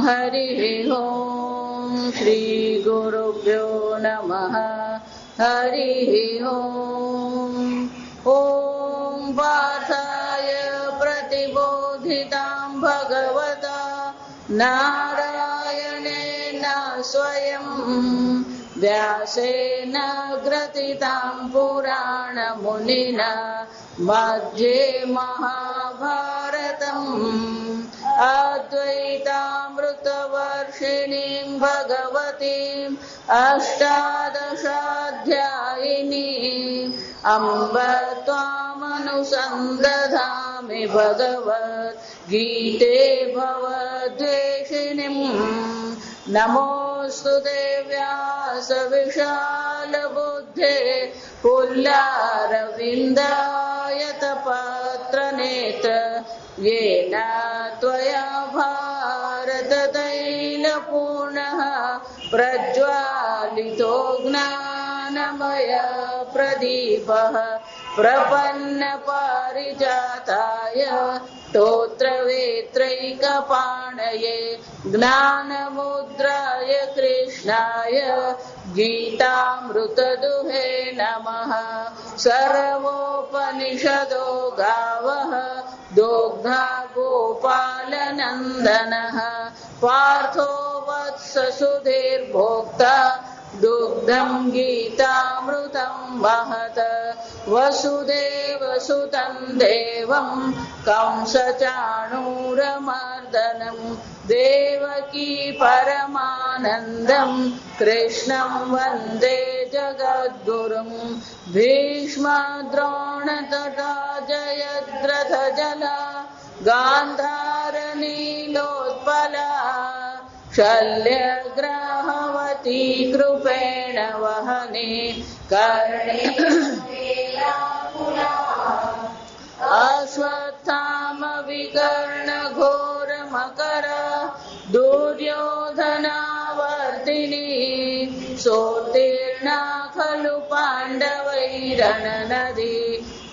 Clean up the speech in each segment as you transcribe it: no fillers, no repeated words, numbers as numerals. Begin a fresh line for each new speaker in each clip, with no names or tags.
हरिः ओम् श्रीगुरुभ्यो नमः हरिः ओम् ॐ पार्थाय प्रतिबोधितां भगवता नारायणेन स्वयं व्यासेन ग्रथितां पुराणमुनिना मध्ये महाभारतम् अद्वैतामृतवर्षिणीं भगवतीम् अष्टादशाध्यायिनीम् अम्ब त्वामनुसन्दधामि भगवद्गीते भवद्वेषिणीम् नमोऽस्तु ते व्यासविशालबुद्धे पुल्लारविन्दायतपत्रनेत्र येन त्वया भारततैलपूर्णः प्रज्वालितो ज्ञानमय प्रदीपः प्रपन्नपारिजाताय स्तोत्रवेत्रैकपाणये ज्ञानमुद्राय कृष्णाय गीतामृतदुहे नमः। सर्वोपनिषदो गावः दोग्धा गोपालनन्दनः पार्थो वत्ससुधीर्भोक्ता दुग्धं गीतामृतं वहत वसुदेवसुतं देवं कंसचाणूरमर्दनं देवकी परमानन्दं कृष्णं वन्दे जगद्गुरुं भीष्मद्रोणतटा जयद्रथजला गान्धारनीलोत्पला शल्यग्राहवती कृपेण वहने अश्वत्थामविकर्णघोरमकर दुर्योधनावर्तिनी सोत्तीर्णा खलु पाण्डवैरणनदी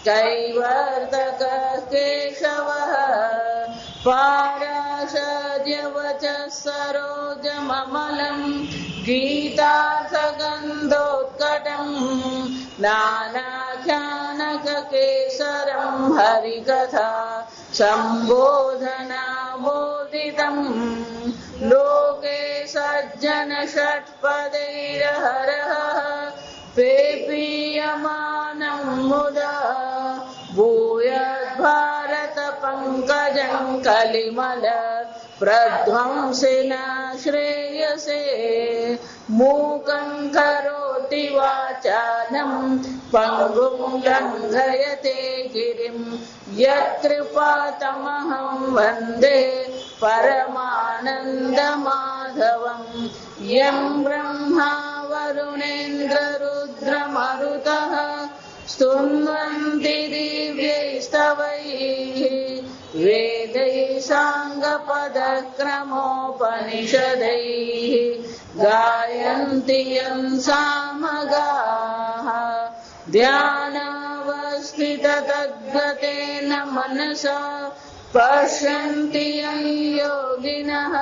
कैवर्तकः केशवः पाराशर्यवचः सरोजममलम् गीतार्थगन्धोत्कटम् नानाख्यानककेसरं हरिकथा सम्बोधनाबोधितम् लोके सज्जनषट्पदैर्हरः पेपीयमानं मुदा भूयद्भारतपङ्कजं कलिमल प्रध्वंसिना श्रेयसे मूकं करोति वाचालं पङ्गुं लङ्घयते गिरिं यत्कृपातमहं वन्दे परमानन्दमाधवं यं ब्रह्मा वरुणेन्द्ररुद्रमरुतः स्तुन्वन्ति दिव्यैस्तवैः वेदैः साङ्गपदक्रमोपनिषदैः गायन्ति यं सामगाः ध्यानावस्थिततद्गतेन मनसा पश्यन्ति यं योगिनः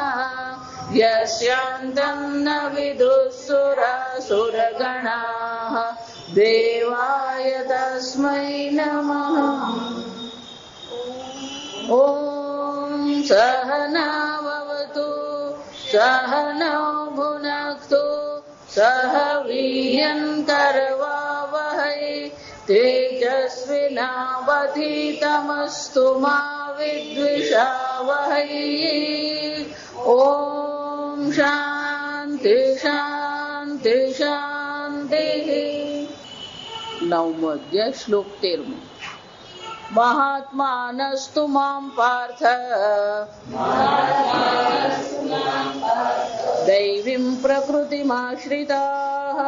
यस्यान्तं न विदुःसुरासुरगणाः देवाय तस्मै नमः। ॐ सहनाववतु सहनौ भुनक्तु सह वीर्यं करवावहै तेजस्विनावधीतमस्तु मा विद्विषावहै। ॐ शान्ति शान्ति शान्तिः। नवमोऽध्याय श्लोक 13 महात्मानस्तु मां पार्थ दैवीं प्रकृतिमाश्रिताः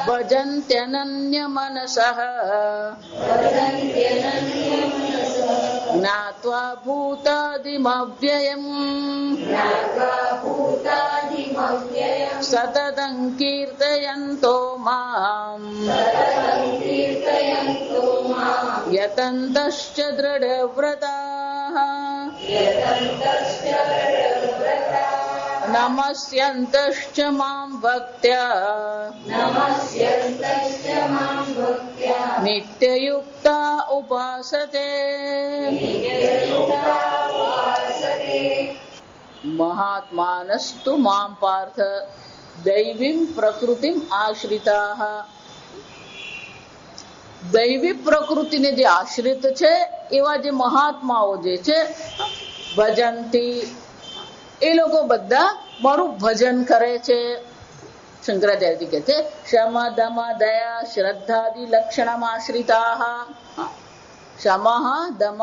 भजन्त्यनन्यमनसः ज्ञात्वा भूतादिमव्ययम् सततं कीर्तयन्तो माम् यतन्तश्च दृढव्रताः નમસ્યંતશ્ચ મામ ભક્ત્યા નિત્યયુક્તા ઉપાસતે. મહાત્માનસ્તુ મામ પાર્થ દૈવીમ પ્રકૃતિમ આશ્રિતાઃ. દૈવી પ્રકૃતિને જે આશ્રિત છે એવા જે મહાત્માઓ જે છે ભજંતી, એ લોકો બધા મારું ભજન કરે છે. શંકરાચાર્યજી કહે છે શમ દમ દયા શ્રદ્ધાદિ લક્ષણમ આશ્રિતાઃ. શમ દમ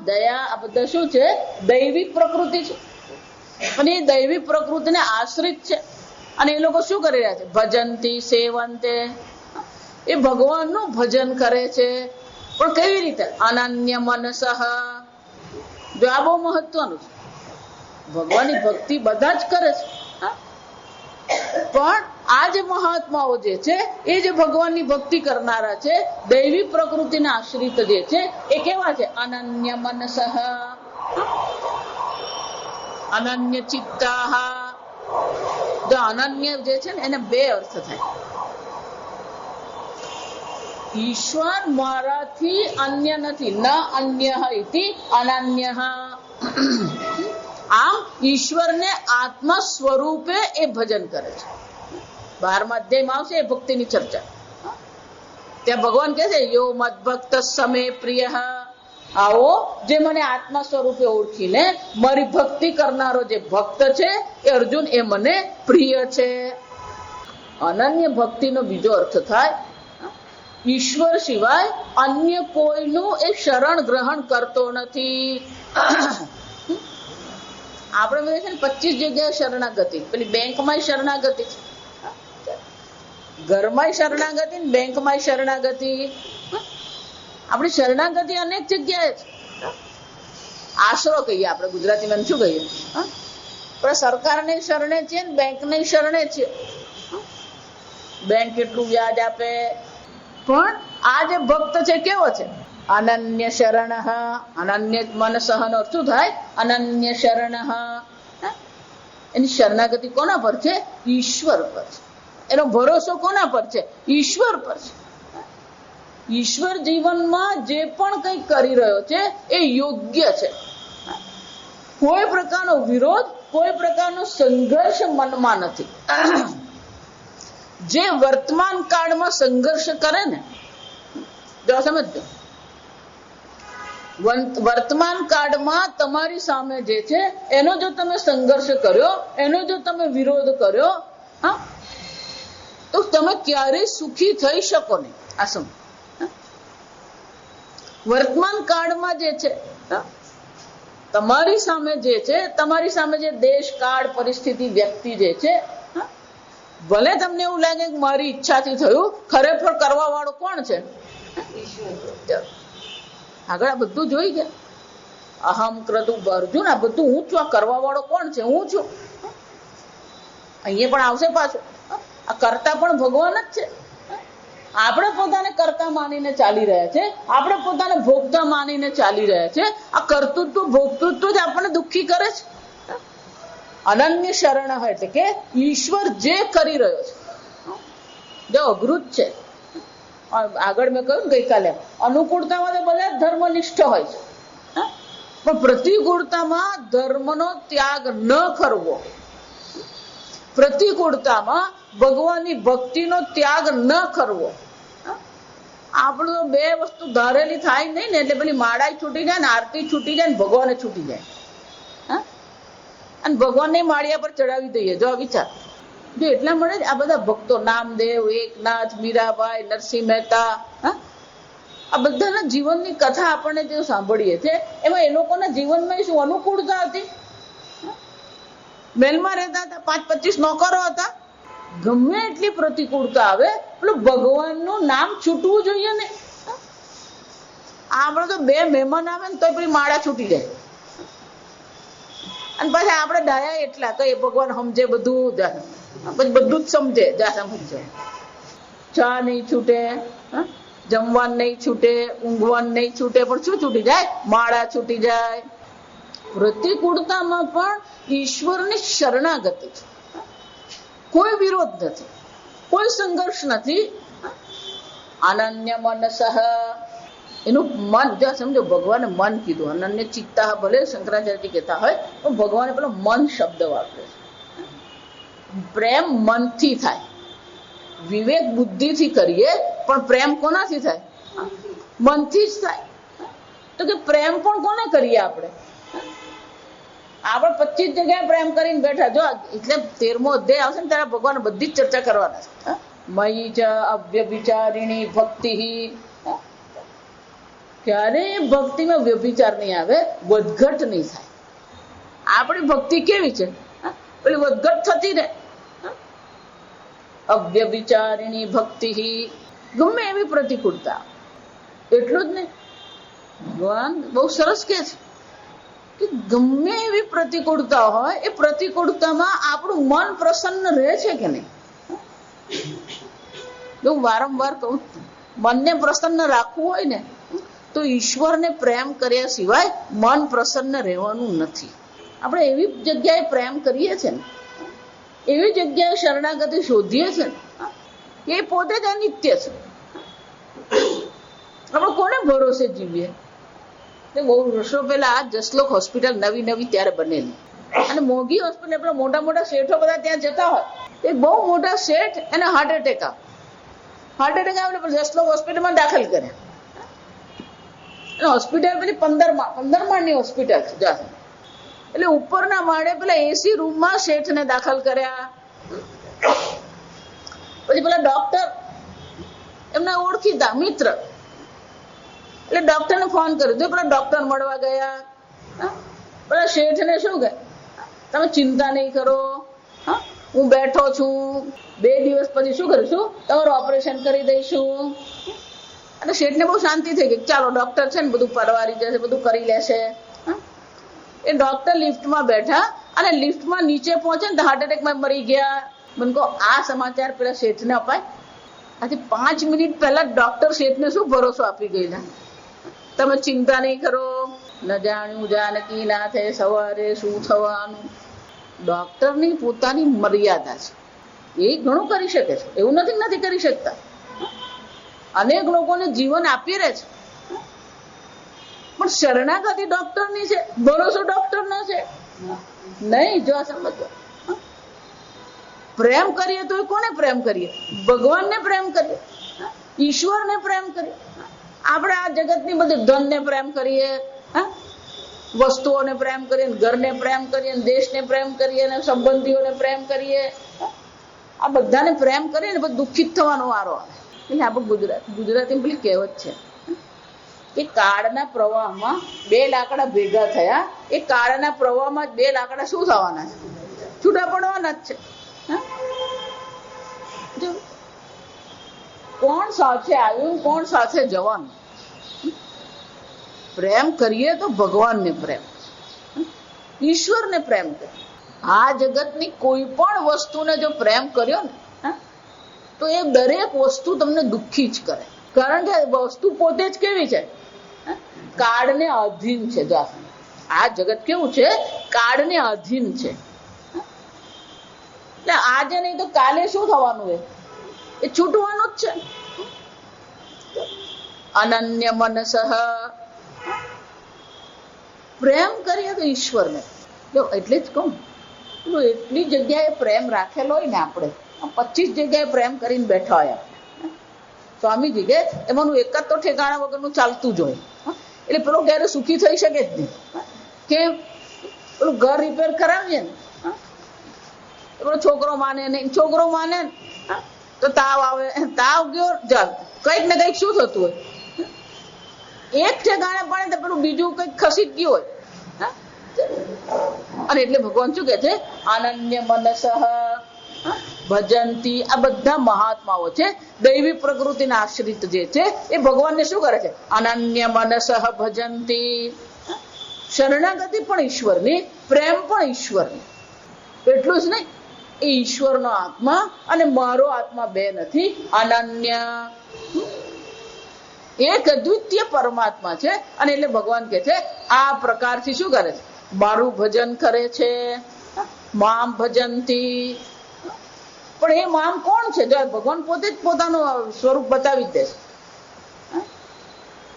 દયા આ બધા શું છે? દૈવિક પ્રકૃતિ છે. અને એ દૈવી પ્રકૃતિને આશ્રિત છે. અને એ લોકો શું કરી રહ્યા છે? ભજંતી સેવંતે, એ ભગવાનનું ભજન કરે છે. પણ કેવી રીતે? અનન્ય મનસઃ. જો આ બહુ મહત્વનું છે. ભગવાનની ભક્તિ બધા જ કરે છે, પણ આ જે મહાત્માઓ જે છે એ જે ભગવાનની ભક્તિ કરનારા છે, દૈવી પ્રકૃતિના આશ્રિત જે છે એ કેવા છે? અનન્ય મનસઃ અનન્ય ચિત્તાઃ. જો અનન્ય જે છે ને એને બે અર્થ થાય. ઈશ્વર મારાથી અન્ય નથી, ન અન્ય ઇતિ અનન્ય. આમ ઈશ્વરને આત્મા સ્વરૂપે એ ભજન કરે છે. 12મા અધ્યાયમાં આવશે એ ભક્તિની ચર્ચા. ત્યાં ભગવાન કહે છે યો મદ્ભક્ત સમે પ્રિય. આવો જે મને આત્મા સ્વરૂપે ઓળખીને મારી ભક્તિ કરનારો જે ભક્ત છે એ અર્જુન, એ મને પ્રિય છે. અનન્ય ભક્તિનો બીજો અર્થ થાય ઈશ્વર સિવાય અન્ય કોઈનું એ શરણ ગ્રહણ કરતો નથી. આપણે બધા છે ને 25 જગ્યાએ શરણાગતિ, પેલી બેંકમાં શરણાગતિ છે, ઘરમાં શરણાગતિ ને બેંકમાં શરણાગતિ. આપણી શરણાગતિ અનેક જગ્યાએ છે. આશરો કહીએ આપણે ગુજરાતીમાં, શું કહીએ? આપણે સરકારને શરણે છીએ ને બેંકને શરણે છીએ. બેંક કેટલું વ્યાજ આપે. પણ આ જે ભક્ત છે કેવો છે? અનન્ય શરણ. અનન્ય મનસઃ નો શું થાય? અનન્ય શરણ. એની શરણાગતિ કોના પર છે? ઈશ્વર પર છે. એનો ભરોસો કોના પર છે? ઈશ્વર પર છે. ઈશ્વર જીવનમાં જે પણ કંઈ કરી રહ્યો છે એ યોગ્ય છે. કોઈ પ્રકારનો વિરોધ, કોઈ પ્રકારનો સંઘર્ષ મનમાં નથી. જે વર્તમાન કાળમાં સંઘર્ષ કરે ને, જો સમજજો, વર્તમાન કાળમાં તમારી સામે જે છે એનો જો તમે સંઘર્ષ કર્યો, એનો જો તમે વિરોધ કર્યો, તો તમે ક્યારેય સુખી થઈ શકો નહીં. આ સમજ. વર્તમાન કાળમાં જે છે તમારી સામે જે છે, તમારી સામે જે દેશ કાળ પરિસ્થિતિ વ્યક્તિ જે છે, ભલે તમને એવું લાગે કે મારી ઈચ્છાથી થયું, ખરેખર કરવા વાળો કોણ છે? આગળ આ બધું જોઈ ગયા. અહમ ક્રતુ અર્જુન, આ બધું હું છું. આ કરવા વાળો કોણ છે? હું છું. અહીંયા પણ આવશે પાછું. આ કરતા પણ ભગવાન જ છે. આપણે પોતાને કરતા માનીને ચાલી રહ્યા છે, આપણે પોતાને ભોગતા માનીને ચાલી રહ્યા છે. આ કર્તૃત્વ ભોગતૃત્વ જ આપણને દુઃખી કરે છે. અનન્ય શરણ હોય એટલે કે ઈશ્વર જે કરી રહ્યો છે, જો અઘરું જ છે. આગળ મેં કહ્યું ગઈકાલે, અનુકૂળતામાં તો બધા ધર્મનિષ્ઠ હોય છે, પણ પ્રતિકૂળતામાં ધર્મનો ત્યાગ ન કરવો, પ્રતિકૂળતામાં ભગવાનની ભક્તિનો ત્યાગ ન કરવો. આપણું તો બે વસ્તુ ધારેલી થાય નહીં ને, એટલે પેલી માળા છૂટી જાય ને, આરતી છૂટી જાય ને, ભગવાને છૂટી જાય. અને ભગવાનને માળિયા પર ચડાવી દઈએ. જો વિચાર, જો એટલા મળે આ બધા ભક્તો, નામદેવ, એકનાથ, મીરાબાઈ, નરસિંહ મહેતા, આ બધાના જીવનની કથા આપણને જે સાંભળીએ છીએ, એમાં એ લોકોના જીવનમાં શું અનુકૂળતા હતી? મહેલમાં રહેતા હતા, 5-25 નોકરો હતા. ગમે એટલી પ્રતિકૂળતા આવે, પેલું ભગવાનનું નામ છૂટવું જોઈએ ને. આપણે તો 2 મહેમાન આવે ને તો પેલી માળા છૂટી જાય. અને પછી આપણે ડાયા એટલા તો એ ભગવાન સમજે બધું, પછી બધું જ સમજે. સમજે ચા નહીં છૂટે, જમવાનું નહીં છૂટે, ઊંઘવાનું નહીં છૂટે, પણ શું છૂટી જાય? માળા છૂટી જાય. પ્રતિકૂળતામાં પણ ઈશ્વરની શરણાગતિ છે, કોઈ વિરોધ નથી, કોઈ સંઘર્ષ નથી. અનન્ય મનસઃ, એનું મન, જો સમજો ભગવાને મન કીધું, અનન્ય ચિત્તા, ભલે શંકરાચાર્ય કહેતા હોય પણ ભગવાને પેલો મન શબ્દ વાપર્યો છે. પ્રેમ મનથી થાય, વિવેક બુદ્ધિથી કરીએ પણ પ્રેમ કોનાથી થાય? મનથી જ થાય. તો કે પ્રેમ પણ કોને કરીએ આપણે? આપણે 25 જગ્યાએ પ્રેમ કરીને બેઠા. જો એટલે 13મો અધ્યાય આવશે ને ત્યારે ભગવાન બધી જ ચર્ચા કરવાના છે. મયી ચ અવ્યભિચારિણી ભક્તિ, ક્યારે ભક્તિમાં વ્યભિચાર નહીં આવે, વધઘટ નહીં થાય. આપણી ભક્તિ કેવી છે? પેલી વધઘટ થતી ને. અવ્યભિચારિણી ભક્તિ, ગમે એવી પ્રતિકૂળતા. એટલું જ નહીં, ભગવાન બહુ સરસ કે છે કે ગમે એવી પ્રતિકૂળતા હોય, એ પ્રતિકૂળતામાં આપણું મન પ્રસન્ન રહે છે કે નહીં? હું વારંવાર કહું, મનને પ્રસન્ન રાખવું હોય ને તો ઈશ્વરને પ્રેમ કર્યા સિવાય મન પ્રસન્ન રહેવાનું નથી. આપણે એવી જગ્યાએ પ્રેમ કરીએ છીએ ને, એવી જગ્યાએ શરણાગતિ શોધીએ છીએ ને, એ પોતે જ અનિત્ય છે. આપણે કોને ભરોસે જીવીએ? બહુ વર્ષો પહેલા જસલોક હોસ્પિટલ નવી ત્યારે બનેલી, અને મોંઘી હોસ્પિટલ, પેલા મોટા મોટા શેઠો બધા ત્યાં જતા હોય. એક બહુ મોટા શેઠ, એને હાર્ટ એટેક આવે, જસલોક હોસ્પિટલમાં દાખલ કર્યા. હોસ્પિટલ પેલી 15 માળની હોસ્પિટલ છે. એટલે ઉપરના માળે પેલા એસી રૂમમાં શેઠને દાખલ કર્યા. પછી પેલા ડોક્ટર એમના ઓળખીતા મિત્ર, એટલે ડોક્ટરને ફોન કર્યો. પેલા ડોક્ટર મળવા ગયા. પેલા શેઠને શું કહે, તમે ચિંતા નહીં કરો, હું બેઠો છું, 2 દિવસ પછી શું કરીશું, તમારું ઓપરેશન કરી દઈશું. અને શેઠને બહુ શાંતિ થઈ ગઈ, ચાલો ડોક્ટર છે ને બધું પરવારી જશે, બધું કરી લેશે. એ ડોક્ટર લિફ્ટમાં બેઠા, અને લિફ્ટમાં નીચે પહોંચે ને હાર્ટ એટેકમાં મરી ગયા. મને કહો, આ સમાચાર પેલા શેઠને અપાય? આથી 5 મિનિટ પહેલા ડોક્ટર શેઠને શું ભરોસો આપી ગયેલા, તમે ચિંતા નહીં કરો, ન જાણ્યું જાનકી નાથે સવારે શું થવાનું. ડોક્ટરની પોતાની મર્યાદા છે, એ ઘણું કરી શકે છે, એવું નથી કરી શકતા. અનેક લોકોને જીવન આપી રહે છે, પણ શરણાગતિ ડોક્ટરની છે, ભરોસો ડોક્ટરનો છે નહીં. જો આ સમજો, પ્રેમ કરીએ તો કોને પ્રેમ કરીએ? ભગવાનને પ્રેમ કરીએ, ઈશ્વરને પ્રેમ કરીએ. આપણે આ જગતની બધી ધનને પ્રેમ કરીએ, વસ્તુઓને પ્રેમ કરીએ, ઘરને પ્રેમ કરીએ, દેશને પ્રેમ કરીએ, સંબંધીઓને પ્રેમ કરીએ. આ બધાને પ્રેમ કરીએ ને પછી દુઃખિત થવાનો વારો આવે. એટલે આપણે ગુજરાતીમાં પેલી કહેવત છે કે કાળના પ્રવાહમાં 2 લાકડા ભેગા થયા, એ કાળના પ્રવાહમાં 2 લાકડા શું થવાના છે? છૂટા પડવાના જ છે. કોણ સાથે આવ્યું, કોણ સાથે જવાનું? પ્રેમ કરીએ તો ભગવાનને પ્રેમ, ઈશ્વરને પ્રેમ કરીએ. આ જગતની કોઈ પણ વસ્તુને જો પ્રેમ કર્યો ને તો એ દરેક વસ્તુ તમને દુઃખી જ કરે. કારણ કે વસ્તુ પોતે જ કેવી છે? કાળને અધીન છે. જો આ જગત કેવું છે? કાળને અધીન છે. એટલે આજે નહીં તો કાલે શું થવાનું? એ છૂટવાનું જ છે. અનન્ય મનસઃ, પ્રેમ કરીએ તો ઈશ્વરને. જો એટલે જ કહું, એટલી જગ્યાએ પ્રેમ રાખેલો હોય ને, આપણે 25 જગ્યાએ પ્રેમ કરીને બેઠા હોય સ્વામીજી કે એમાંનું એક જ તો ઠેકાણા વગરનું ચાલતું જ હોય. એટલે પેલો ક્યારે સુખી થઈ શકે જ નહીં. કેમ? પેલું ઘર રિપેર કરાવીએ ને, પેલો છોકરો માને નહીં, છોકરો માને તો તાવ આવે, તાવ ગયો ચાલ, કંઈક ને કંઈક શું થતું હોય, એક ઠેકાણે પડે તો પેલું બીજું કંઈક ખસી ગયું હોય. અને એટલે ભગવાન શું કે છે? અનન્ય મનસઃ ભજંતી. આ બધા મહાત્માઓ છે, દૈવી પ્રકૃતિના આશ્રિત જે છે એ ભગવાનને શું કરે છે? અનન્ય મનસઃ ભજંતી. શરણાગતિ પણ ઈશ્વરની, પ્રેમ પણ ઈશ્વરની. એટલું જ નહીં, એ ઈશ્વરનો આત્મા અને મારો આત્મા બે નથી, અનન્ય એક અદ્વિતીય પરમાત્મા છે. અને એટલે ભગવાન કે છે આ પ્રકારથી શું કરે છે? મારું ભજન કરે છે, મામ ભજનથી. પણ એ મામ કોણ છે? જો ભગવાન પોતે જ પોતાનું સ્વરૂપ બતાવી દે છે.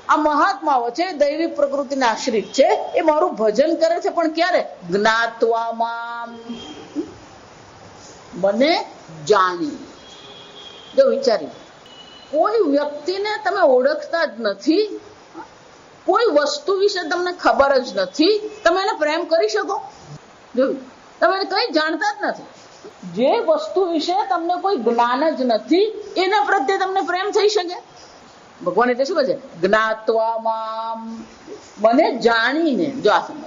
આ મહાત્માઓ છે, દૈવી પ્રકૃતિના આશ્રિત છે, એ મારું ભજન કરે છે, પણ ક્યારે? જ્ઞાત્વા મામ, મને જાણી. જો વિચારી, કોઈ વ્યક્તિને તમે ઓળખતા જ નથી, કોઈ વસ્તુ વિશે તમને ખબર જ નથી, તમે એને પ્રેમ કરી શકો? જોયું, તમે કઈ જાણતા જ નથી. જે વસ્તુ વિશે તમને કોઈ જ્ઞાન જ નથી, એના પ્રત્યે તમને પ્રેમ થઈ શકે? ભગવાન એટલે શું કહે છે? જ્ઞાત્વા મામ, મને જાણીને. જો આ સમજ,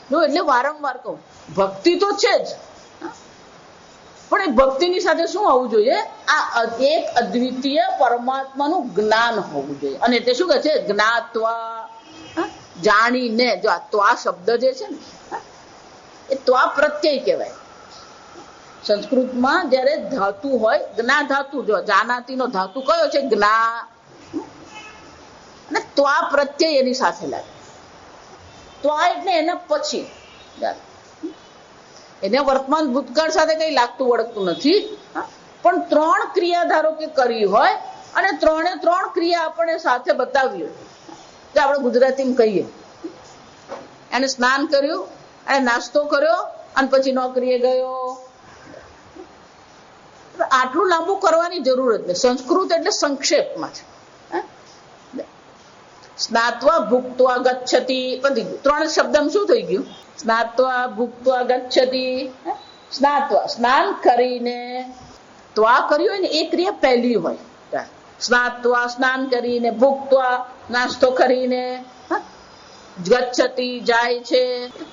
જો એટલે વારંવાર કહું, ભક્તિ તો છે જ, પણ એ ભક્તિની સાથે શું હોવું જોઈએ? આ એક અદ્વિતીય પરમાત્માનું જ્ઞાન હોવું જોઈએ. અને તે શું કહે છે? જ્ઞાત્વા, જાણીને. જો આ તો આ શબ્દ જે છે ને, એ તો આ પ્રત્યય કહેવાય. સંસ્કૃતમાં જયારે ધાતુ હોય, જ્ઞા ધાતુ, જો જાનાતીનો ધાતુ કયો છે? જ્ઞા. અને તો આ પ્રત્યય એની સાથે લાગે. તો આ એટલે એના પછી, એને વર્તમાન ભૂતકાળ સાથે કઈ લાગતું વળગતું નથી, પણ ત્રણ ક્રિયા ધારો કે કરી હોય, અને ત્રણે ત્રણ ક્રિયા આપણે સાથે બતાવી હોય. જે આપણે ગુજરાતીમાં કહીએ, એને સ્નાન કર્યું, એને નાસ્તો કર્યો, અને પછી નોકરીએ ગયો. આટલું લાંબુ કરવાની જરૂર જ નહીં. સંસ્કૃત એટલે સંક્ષેપમાં છે. સ્નાત્વા ભુક્ત્વા ગચ્છતિ, બધી ત્રણ શબ્દમાં શું થઈ ગયું? સ્નાત્વા ભુક્ત્વા ગચ્છતિ. સ્નાત્વા, સ્નાન કરીને. તો આ કર્યું હોય ને, એ ક્રિયા પહેલી હોય. સ્નાત્વા, સ્નાન કરીને. ભુક્ત્વા, નાસ્તો કરીને. ગચ્છતિ, જાય છે.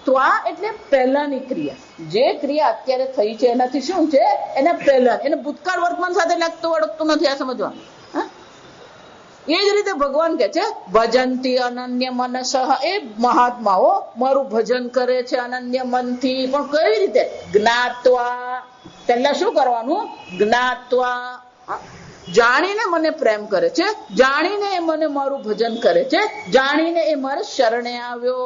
તો આ એટલે પહેલાની ક્રિયા. જે ક્રિયા અત્યારે થઈ છે એનાથી શું છે? એને પહેલા, એને ભૂતકાળ વર્તમાન સાથે લાગતું વળગતું નથી. આ સમજવાનું. એ જ રીતે ભગવાન કે છે ભજંતી અનન્ય મનસઃ, એ મહાત્માઓ મારું ભજન કરે છે અનન્ય મનથી. પણ કઈ રીતે? જ્ઞાત્વા. પહેલા શું કરવાનું? જ્ઞાત્વા, જાણીને મને પ્રેમ કરે છે, જાણીને એ મને મારું ભજન કરે છે, જાણીને એ મારે શરણે આવ્યો.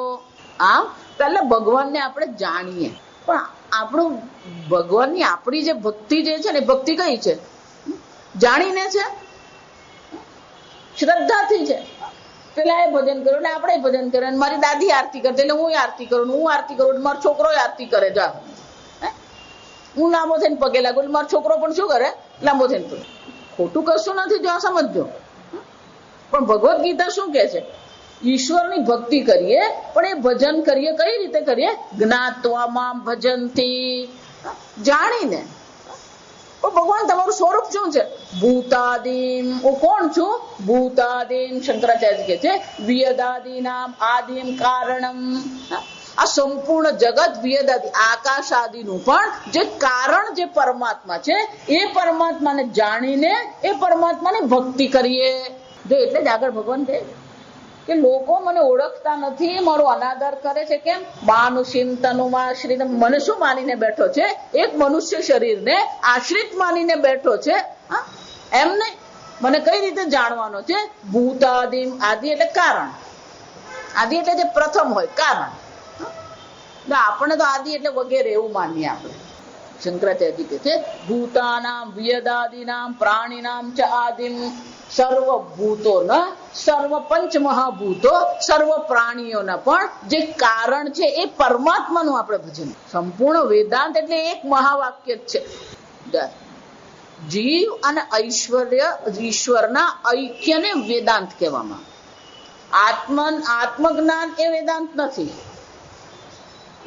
આમ પહેલા ભગવાનને આપણે જાણીએ. પણ આપણું ભગવાનની આપણી જે ભક્તિ જે છે ને, ભક્તિ કઈ છે? જાણીને છે, શ્રદ્ધાથી છે. પેલા એ ભજન કર્યું, એટલે આપણે ભજન કર્યું. મારી દાદી આરતી કરતી, એટલે હું આરતી કરું, હું આરતી કરું, મારો છોકરો આરતી કરે. જા, હું લાંબો થઈને પગે લાગુ, મારો છોકરો પણ શું કરે? લાંબો થઈને પગે. ખોટું કશું નથી, જો આ સમજજો. પણ ભગવદ્ ગીતા શું કે છે? ઈશ્વરની ભક્તિ કરીએ, પણ એ ભજન કરીએ કઈ રીતે કરીએ? જ્ઞાત્વા મામ ભજનથી, જાણીને. પણ ભગવાન તમારું સ્વરૂપ શું છે? ભૂતાદિમ. હું કોણ છું? ભૂતાદિમ. શંકરાચાર્ય કે છે વિયદાદિનામ આદિમ કારણમ. આ સંપૂર્ણ જગત વિયદાદિ, આકાશ આદિનું પણ જે કારણ, જે પરમાત્મા છે, એ પરમાત્માને જાણીને એ પરમાત્માની ભક્તિ કરીએ. જો એટલે જ આગળ ભગવાન કહે કે લોકો મને ઓળખતા નથી, મારો અનાદર કરે છે. કેમ? માનુષીમ તનુમાં આશ્રિત. મને શું માનીને બેઠો છે? એક મનુષ્ય શરીરને આશ્રિત માનીને બેઠો છે. એમ નહીં, મને કઈ રીતે જાણવાનો છે? ભૂતાદિમ. આદિ એટલે કારણ. આદિ એટલે જે પ્રથમ હોય, કારણ. આપણે તો આદિ એટલે વગેરે એવું માનીએ આપણે. શંકરાચાર્ય કહે છે ભૂતાનામ વિયદાદિનામ પ્રાણીનામ ચ આદિમ સર્વભૂતોના, સર્વ પંચ મહાભૂતો, સર્વ પ્રાણીઓના પણ જે કારણ છે એ પરમાત્માનું આપણે ભજન. સંપૂર્ણ વેદાંત એટલે એક મહાવાક્ય જ છે. જીવ અને ઐશ્વર્ય, ઈશ્વરના ઐક્યને વેદાંત કહેવામાં. આત્મજ્ઞાન એ વેદાંત નથી,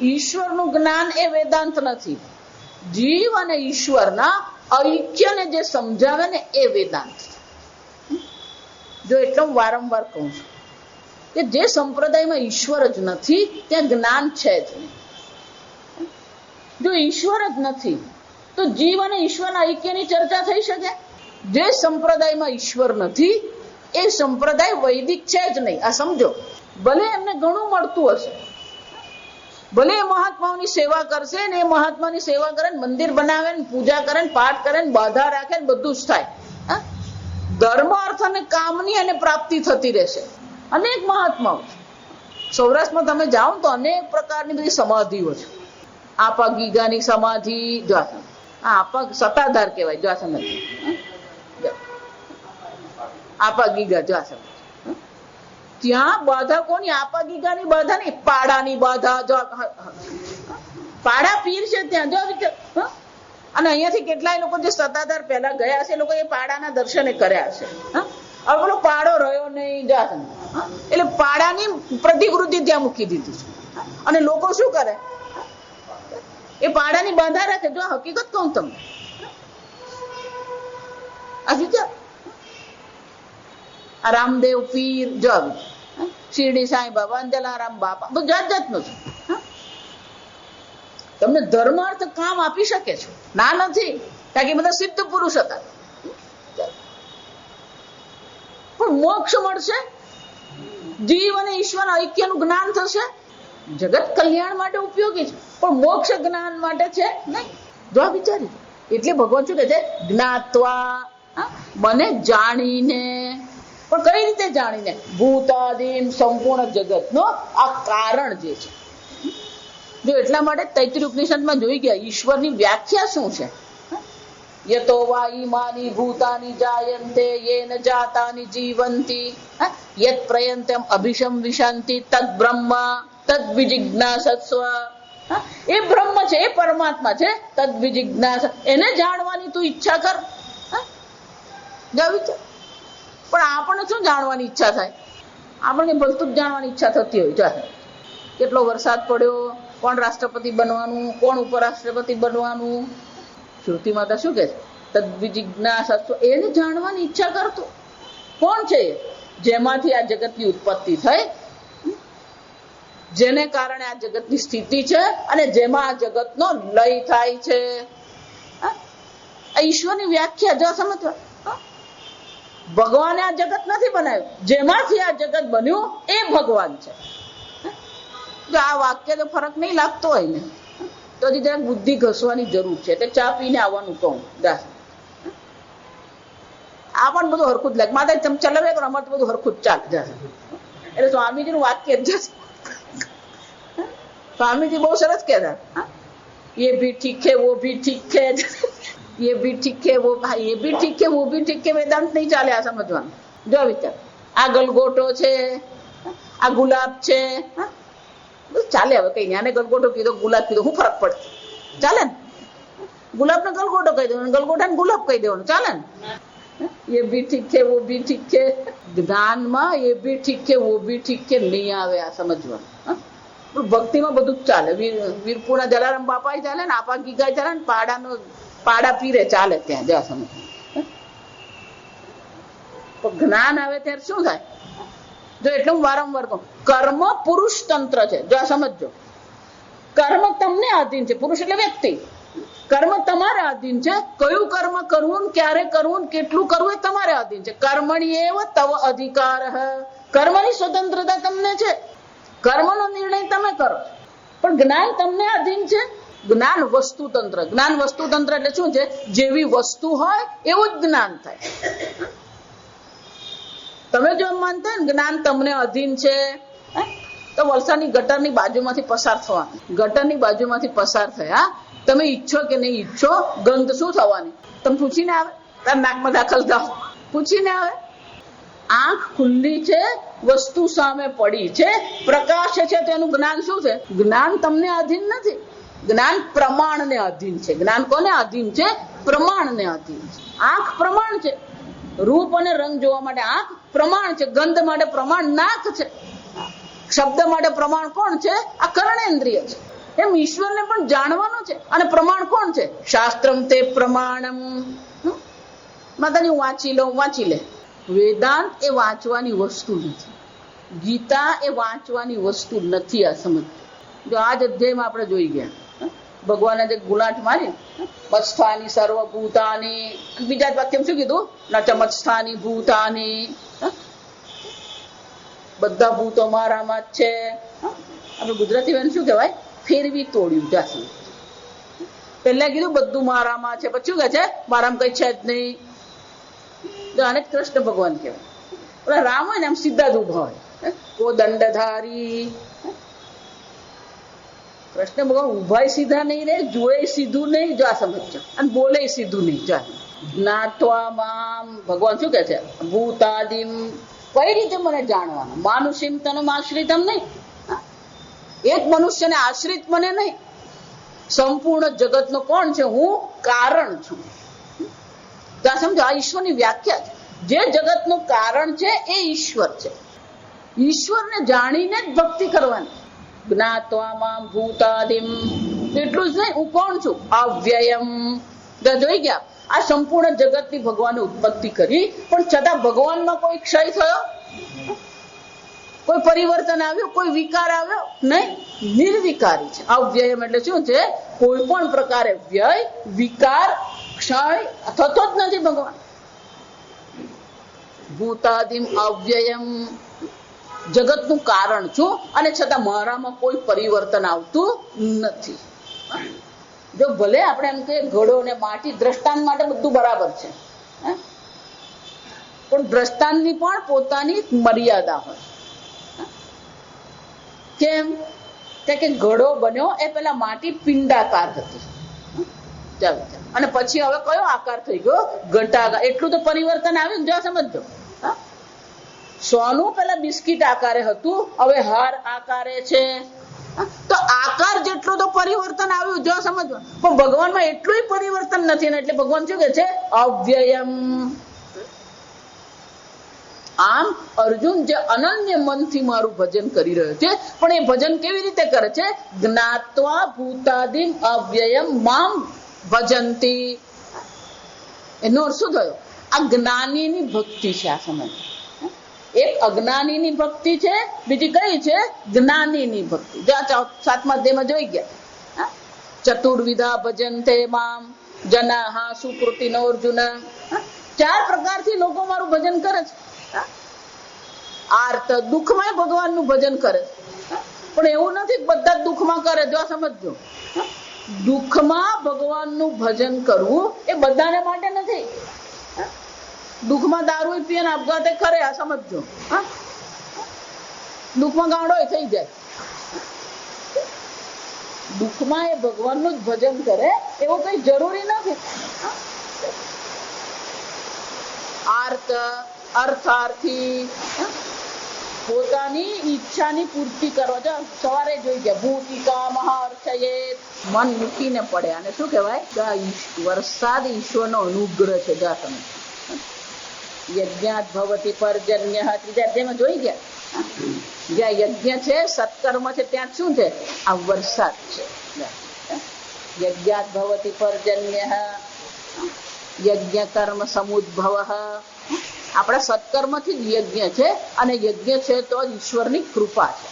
ઈશ્વરનું જ્ઞાન એ વેદાંત નથી. જીવ અને ઈશ્વરના ઐક્યને જે સમજાવે ને એ વેદાંત. જો એટલે હું વારંવાર કહું છું કે જે સંપ્રદાયમાં ઈશ્વર જ નથી ત્યાં જ્ઞાન છે જ નહીં. જો ઈશ્વર જ નથી તો જીવ અને ઈશ્વરના ઐક્યની ચર્ચા થઈ શકે? જે સંપ્રદાયમાં ઈશ્વર નથી એ સંપ્રદાય વૈદિક છે જ નહીં. આ સમજો. ભલે એમને ઘણું મળતું હશે, ભલે એ મહાત્માઓની સેવા કરશે ને, એ મહાત્માની સેવા કરે ને, મંદિર બનાવે ને, પૂજા કરે ને, પાઠ કરે ને, બાધા રાખે ને, બધું જ થાય. ધર્મ, અર્થ અને કામની અને પ્રાપ્તિ થતી રહેશે. અનેક મહાત્માઓ સૌરાષ્ટ્રમાં તમે જાઓ તો અનેક પ્રકારની બધી સમાધિઓ છે. આપા ગીગાની સમાધિ જો આપા સત્તાધાર કહેવાય. જો સમજ આપા ગીગા જો સમજ ત્યાં બાધા કોની? આપા ગીગાની બાધા નહીં, પાડાની બાધા. જો પાડા પીર છે ત્યાં જો. અને અહીંયાથી કેટલાય લોકો જે સત્તાધાર પહેલા ગયા છે, લોકો એ પાડાના દર્શને કર્યા છે. હવે પેલો પાડો રહ્યો નહીં. જો એટલે પાડાની પ્રતિકૃતિ ત્યાં મૂકી દીધી છે. અને લોકો શું કરે? એ પાડાની બાધા રાખે. જો હકીકત કહું તમને, આ રામદેવ પીર, જો શિરડી સાંઈ બાબા, જલારામ બાપા, બધું જાત જાતનું છે. તમને ધર્માર્થ કામ આપી શકે છે, ના નથી, કારણ કે બધા સિદ્ધ પુરુષ હતા. પણ મોક્ષ મળશે, જીવ અને ઈશ્વર ઐક્યનું જ્ઞાન થશે, જગત કલ્યાણ માટે ઉપયોગી છે, પણ મોક્ષ જ્ઞાન માટે છે નહીં. જો વિચારી, એટલે ભગવાન શું કહે છે? જ્ઞાત્વા, મને જાણીને. પણ કઈ રીતે જાણીને? ભૂતાદિન, સંપૂર્ણ જગતનો આ કારણ જે છે. જો એટલા માટે તૈત્રીય ઉપનિષદમાં જોઈ ગયા ઈશ્વરની વ્યાખ્યા શું છે. યતો વા ઈમાની ભૂતાની જાયન્તે યેન જાતાની જીવંતી યત પ્રયંતમ અભિષમ વિશાંતિ તદ બ્રહ્મ તદ વિજિજ્ઞાસસ્વ. એ બ્રહ્મ છે, એ પરમાત્મા છે. તદ વિજિજ્ઞાસ, એને જાણવાની તું ઈચ્છા કર. પણ આપણને શું જાણવાની ઈચ્છા થાય? આપણને ભલતું જ જાણવાની ઈચ્છા થતી હોય. ચાલે કેટલો વરસાદ પડ્યો, કોણ રાષ્ટ્રપતિ બનવાનું, કોણ ઉપરાષ્ટ્રપતિ બનવાનું. શ્રુતિ માતા શું કે છે? તદ વિજિજ્ઞાસસ્વ, એને જાણવાની ઈચ્છા કરતો કોણ છે? જેમાંથી આ જગતની ઉત્પત્તિ થઈ, જેને કારણે આ જગતની સ્થિતિ છે, અને જેમાં આ જગતનો લય થાય છે. આ ઈશ્વરની વ્યાખ્યા જો સમજવા. ભગવાને આ જગત નથી બનાવ્યું, જેમાંથી આ જગત બન્યું એ ભગવાન છે. જો આ વાક્ય તો ફરક નહીં લાગતો હોય ને, તો હજી જરાક બુદ્ધિ ઘસવાની જરૂર છે. એટલે ચા પીને આવવાનું કહું. આ પણ બધું હરખું જ લાગે. માતા તમે ચલાવે કરો, અમારે તો બધું હરખું જ ચાલે જશે. એટલે સ્વામીજીનું વાક્ય જ જશે. સ્વામીજી બહુ સરસ કહેતા, ये भी ठीक है वो भी ठीक है, ये भी ठीक है वो ये भी ठीक है वो भी ठीक है. વેદાંત નહીં ચાલે આ સમજવાનું. જો વિચાર, આ ગલગોટો છે, આ ગુલાબ છે, ચાલે. હવે કઈ આને ગલગોટો કીધો, ગુલાબ કીધો, શું ફરક પડે? ચાલે ને? ગુલાબ ને ગલગોટો કહી દેવાનો, ગલગોટા ને ગુલાબ કહી દેવાનું, ચાલે ને? ये भी ठीक है वो भी ठीक है. જ્ઞાનમાં ये भी ठीक है वो भी ठीक है નહીં આવે આ સમજવાનું. ભક્તિમાં બધું જ ચાલે. વીરપુરના જલારામ બાપા ચાલે ને, આપા ગીગા ચાલે ને, પાડા પીરે ચાલે ત્યાં. જ્યાં સમજ જ્ઞાન આવે ત્યારે શું થાય? જો એટલે હું વારંવાર કહું, કર્મ પુરુષ તંત્ર છે. જો આ સમજો, કર્મ તમને આધીન છે. પુરુષ એટલે વ્યક્તિ. કર્મ તમારે આધીન છે. કયું કર્મ કરવું, ક્યારે કરવું, કેટલું કરવું એ તમારે આધીન છે. કર્મણી એવ તવ અધિકાર. કર્મની સ્વતંત્રતા તમને છે. કર્મનો નિર્ણય તમે કરો, પણ જ્ઞાન તમને આધીન છે. જ્ઞાન વસ્તુતંત્ર. જ્ઞાન વસ્તુતંત્ર એટલે શું છે? જેવી વસ્તુ હોય એવું જ જ્ઞાન થાય. તમે જો માનતા હોય ને જ્ઞાન તમને અધીન છે, તો વલસાડની ગટરની બાજુમાંથી પસાર થવાનું. ગટરની બાજુમાંથી પસાર થયા, તમે ઈચ્છો કે નહીં ઈચ્છો, ગંધ શું થવાની? તમે પૂછીને આવે, તાર નાકમાં દાખલ થાવ, પૂછીને આવે. આંખ ખુલ્લી છે, વસ્તુ સામે પડી છે, પ્રકાશ છે, તેનું જ્ઞાન શું છે? જ્ઞાન તમને આધીન નથી. જ્ઞાન પ્રમાણને આધીન છે. જ્ઞાન કોને આધીન છે? પ્રમાણને આધીન છે. આંખ પ્રમાણ છે. રૂપ અને રંગ જોવા માટે આંખ પ્રમાણ છે. ગંધ માટે પ્રમાણ નાક છે. શબ્દ માટે પ્રમાણ કોણ છે? આ કર્ણેન્દ્રિય છે. એમ ઈશ્વરને પણ જાણવાનું છે, અને પ્રમાણ કોણ છે? શાસ્ત્રમ તે પ્રમાણમ. માતાજી વાંચી લે. વેદાંત એ વાંચવાની વસ્તુ નથી. ગીતા એ વાંચવાની વસ્તુ નથી. આ સમજ. જો આ જ અધ્યાયમાં આપણે જોઈ ગયા, ભગવાને જે ગુલાટ મારી, મત્સ્થાની સર્વભૂતાની, બીજા વાક્ય શું કીધું? નચ મત્સ્થાની ભૂતાની, બધા ભૂતો મારામાં જ છે. આપણે ગુજરાતીમાં શું કહેવાય? ફેરવી તોડ્યું. જાસી પહેલા કીધું બધું મારામાં છે, પછી શું કહે છે? મારામાં કઈ છે જ નહીં. આને કૃષ્ણ ભગવાન કહેવાય. ઓલા રામ હોય ને એમ સીધા જ ઉભા હોય. દંડધારી. કૃષ્ણ ભગવાન ઉભાય સીધા નહીં રે, જોએ સીધું નહીં, જો આ સમજો, અને બોલે સીધું નહીં. જા જ્ઞાત્વા મામ, ભગવાન શું કે છે? ભૂતાદિમ, કઈ રીતે મને જાણવાનું? માનુષિમ તનમ આશ્રિતમ નહીં, એક મનુષ્યને આશ્રિત મને નહીં. સંપૂર્ણ જગતનો કોણ છે? હું કારણ છું. ત્યાં સમજો, આ ઈશ્વરની વ્યાખ્યા છે. જે જગતનું કારણ છે એ ઈશ્વર છે. ઈશ્વરને જાણીને જ ભક્તિ કરવાની. જ્ઞાત્વા મામ ભૂતાદિમ, એટલું જ નહીં, હું કોણ છું? અવ્યયમ. જોઈ ગયા, આ સંપૂર્ણ જગતની ભગવાને ઉત્પત્તિ કરી, પણ છતાં ભગવાનમાં કોઈ ક્ષય થયો? કોઈ પરિવર્તન આવ્યું? કોઈ વિકાર આવ્યો? નહીં, નિર્વિકારી છે. અવ્યયમ એટલે શું છે? કોઈ પણ પ્રકારે વ્યય, વિકાર, ક્ષય થતો જ નથી ભગવાન. ભૂતાદિમ અવ્યયમ, જગતનું કારણ છું, અને છતાં મારામાં કોઈ પરિવર્તન આવતું નથી. જો ભલે આપણે એમ કે ઘડો ને માટી દ્રષ્ટાંત માટે બધું બરાબર છે, પણ દ્રષ્ટાંતની પણ પોતાની મર્યાદા હોય. કેમ કે ઘડો બન્યો એ પેલા માટી પિંડાકાર હતી, ચાલો, અને પછી હવે કયો આકાર થઈ ગયો? ઘટાકાર. એટલું તો પરિવર્તન આવ્યું. જો સમજો, સોનું પેલા બિસ્કિટ આકારે હતું, હવે હાર આકારે છે. તો આકાર જેટલું તો પરિવર્તન આવ્યું. જો સમજો, પણ ભગવાનમાં એટલું પરિવર્તન નથી ને, એટલે ભગવાન શું કે છે? અવ્યયમ. આમ અર્જુન જે અનન્ય મનથી મારું ભજન કરી રહ્યો છે, પણ એ ભજન કેવી રીતે કરે છે? જ્ઞાત્વા ભૂતાદિમ અવ્યયમ મામ ભજંતી. એનો અર્થ શું થયો? આ જ્ઞાનીની ભક્તિ છે. આ સમય એક અજ્ઞાનીની ભક્તિ છે, બીજી કઈ છે? જ્ઞાનીની ભક્તિ. જો 7મા અધ્યાયમાં જોઈ ગયા, ચતુર્વિધા ભજન્તે મામ જનાહા સુકૃતિનો અર્જુન. 4 પ્રકારથી લોકો મારું ભજન કરે છે. આર્ત, દુઃખમાં ભગવાનનું ભજન કરે છે, પણ એવું નથી બધા દુઃખમાં કરે. જો સમજો, દુઃખમાં ભગવાનનું ભજન કરવું એ બધાને માટે નથી. દુઃખમાં દારૂ પીએ ને આપઘાતે કરે, આ સમજો. દુઃખમાં ગાંડો થઈ જાય. દુઃખમાં એ ભગવાનનું જ ભજન કરે એવું કઈ જરૂરી નથી. આર્ત, અર્થાર્થી, પોતાની ઈચ્છાની પૂર્તિ કરવા. જો સવારે જોઈ ગયા, ભૂતિકા મહાર્ચયેત, મન મૂકીને પડે. અને શું કહેવાય? વરસાદ ઈશ્વરનો અનુગ્રહ છે. જા તમે યજ્ઞાત ભવતી પર્જન્ય. 3જા અધ્યાયમાં જોઈ ગયા, જ્યાં યજ્ઞ છે, સત્કર્મ છે, ત્યાં શું છે? આ વરસાદ છે. યજ્ઞાત ભવતી પર્જન્ય યજ્ઞ કર્મ સમુદ્ભવ. આપણા સત્કર્મથી જ યજ્ઞ છે, અને યજ્ઞ છે તો ઈશ્વરની કૃપા છે.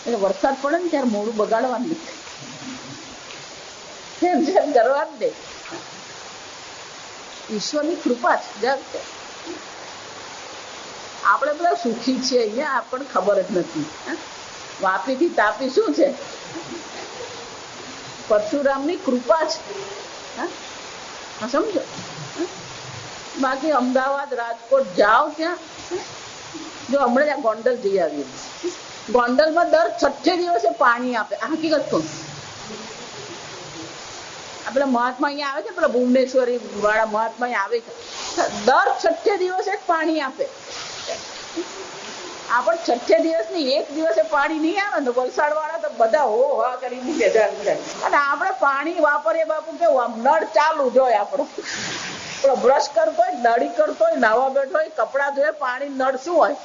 એટલે વરસાદ પડે ને ત્યારે મોડું બગાડવાનું નથી, કરવા જ દે. ઈશ્વરની કૃપા છે. આપણે બધા સુખી છીએ અહીંયા, આપણને ખબર જ નથી. વાપીથી તાપી શું છે? પરશુરામની કૃપા છે. સમજો. બાકી અમદાવાદ, રાજકોટ જાઓ ત્યાં, જો હમણાં ત્યાં ગોંડલ જઈ આવીએ, ગોંડલમાં દર 6 દિવસે પાણી આપે. આ હકીકત કહું. આપણા મહાત્મા અહીંયા આવે છે, પેલા ભુવનેશ્વરી વાળા મહાત્મા અહીંયા આવે છે, દર 6 દિવસે જ પાણી આપે. આપણે 6 દિવસની એક દિવસે પાણી નહીં આવે ને, વલસાડ વાળા તો બધા હો હા કરી મૂકે. અને આપણે પાણી વાપરીએ બાપુ કેવું, આમ નળ ચાલુ જ હોય. આપણો બ્રશ કરતો હોય, દાઢી કરતો હોય, નાવા બેઠો હોય, કપડા ધોય, પાણી નળ શું હોય?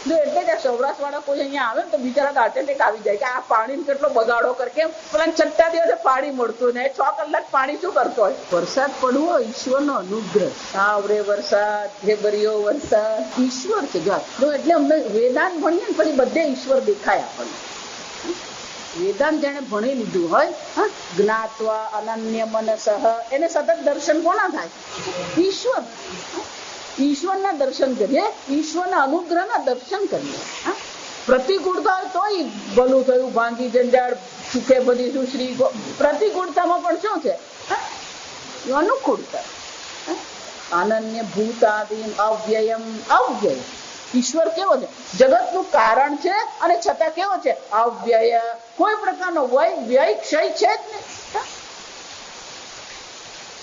જો એટલે જ સૌરાષ્ટ્ર વાળા કોઈ અહીંયા આવે ને તો બિચારા હાર્ટ એટેક આવી જાય કે આ પાણી કેટલો બગાડો કર. કેમ? પેલા 6 દિવસે પાણી મળતું ને 6 કલાક પાણી શું કરતો હોય? વરસાદ પડવો ઈશ્વરનો અનુગ્રહ. આવરે વરસાદ, ઢેબરિયો વરસાદ, ઈશ્વર છે. જો એટલે અમને વેદાંત ભણીએ ને પછી બધે ઈશ્વર દેખાય આપણને. વેદાંત જેને ભણી લીધું હોય, જ્ઞાત્વા અનન્ય મનસઃ, એને સતત દર્શન કોના થાય? ઈશ્વર. ઈશ્વરના દર્શન કરીએ, ઈશ્વરના અનુગ્રહના દર્શન કરીએ. પ્રતિકૂળતા હોય તોય ભલું થયું, ભાંગી જંજાળ, સુખે બધી સુશ્રી. પ્રતિકૂળતામાં પણ શું છે? અનુકૂળતા. અનન્ય ભૂતાદિન અવ્યયમ અવ્યય. ઈશ્વર કેવો છે? જગતનું કારણ છે અને છતાં કેવો છે? અવ્યય. કોઈ પ્રકારનો વ્યય ક્ષય છે જ નહીં.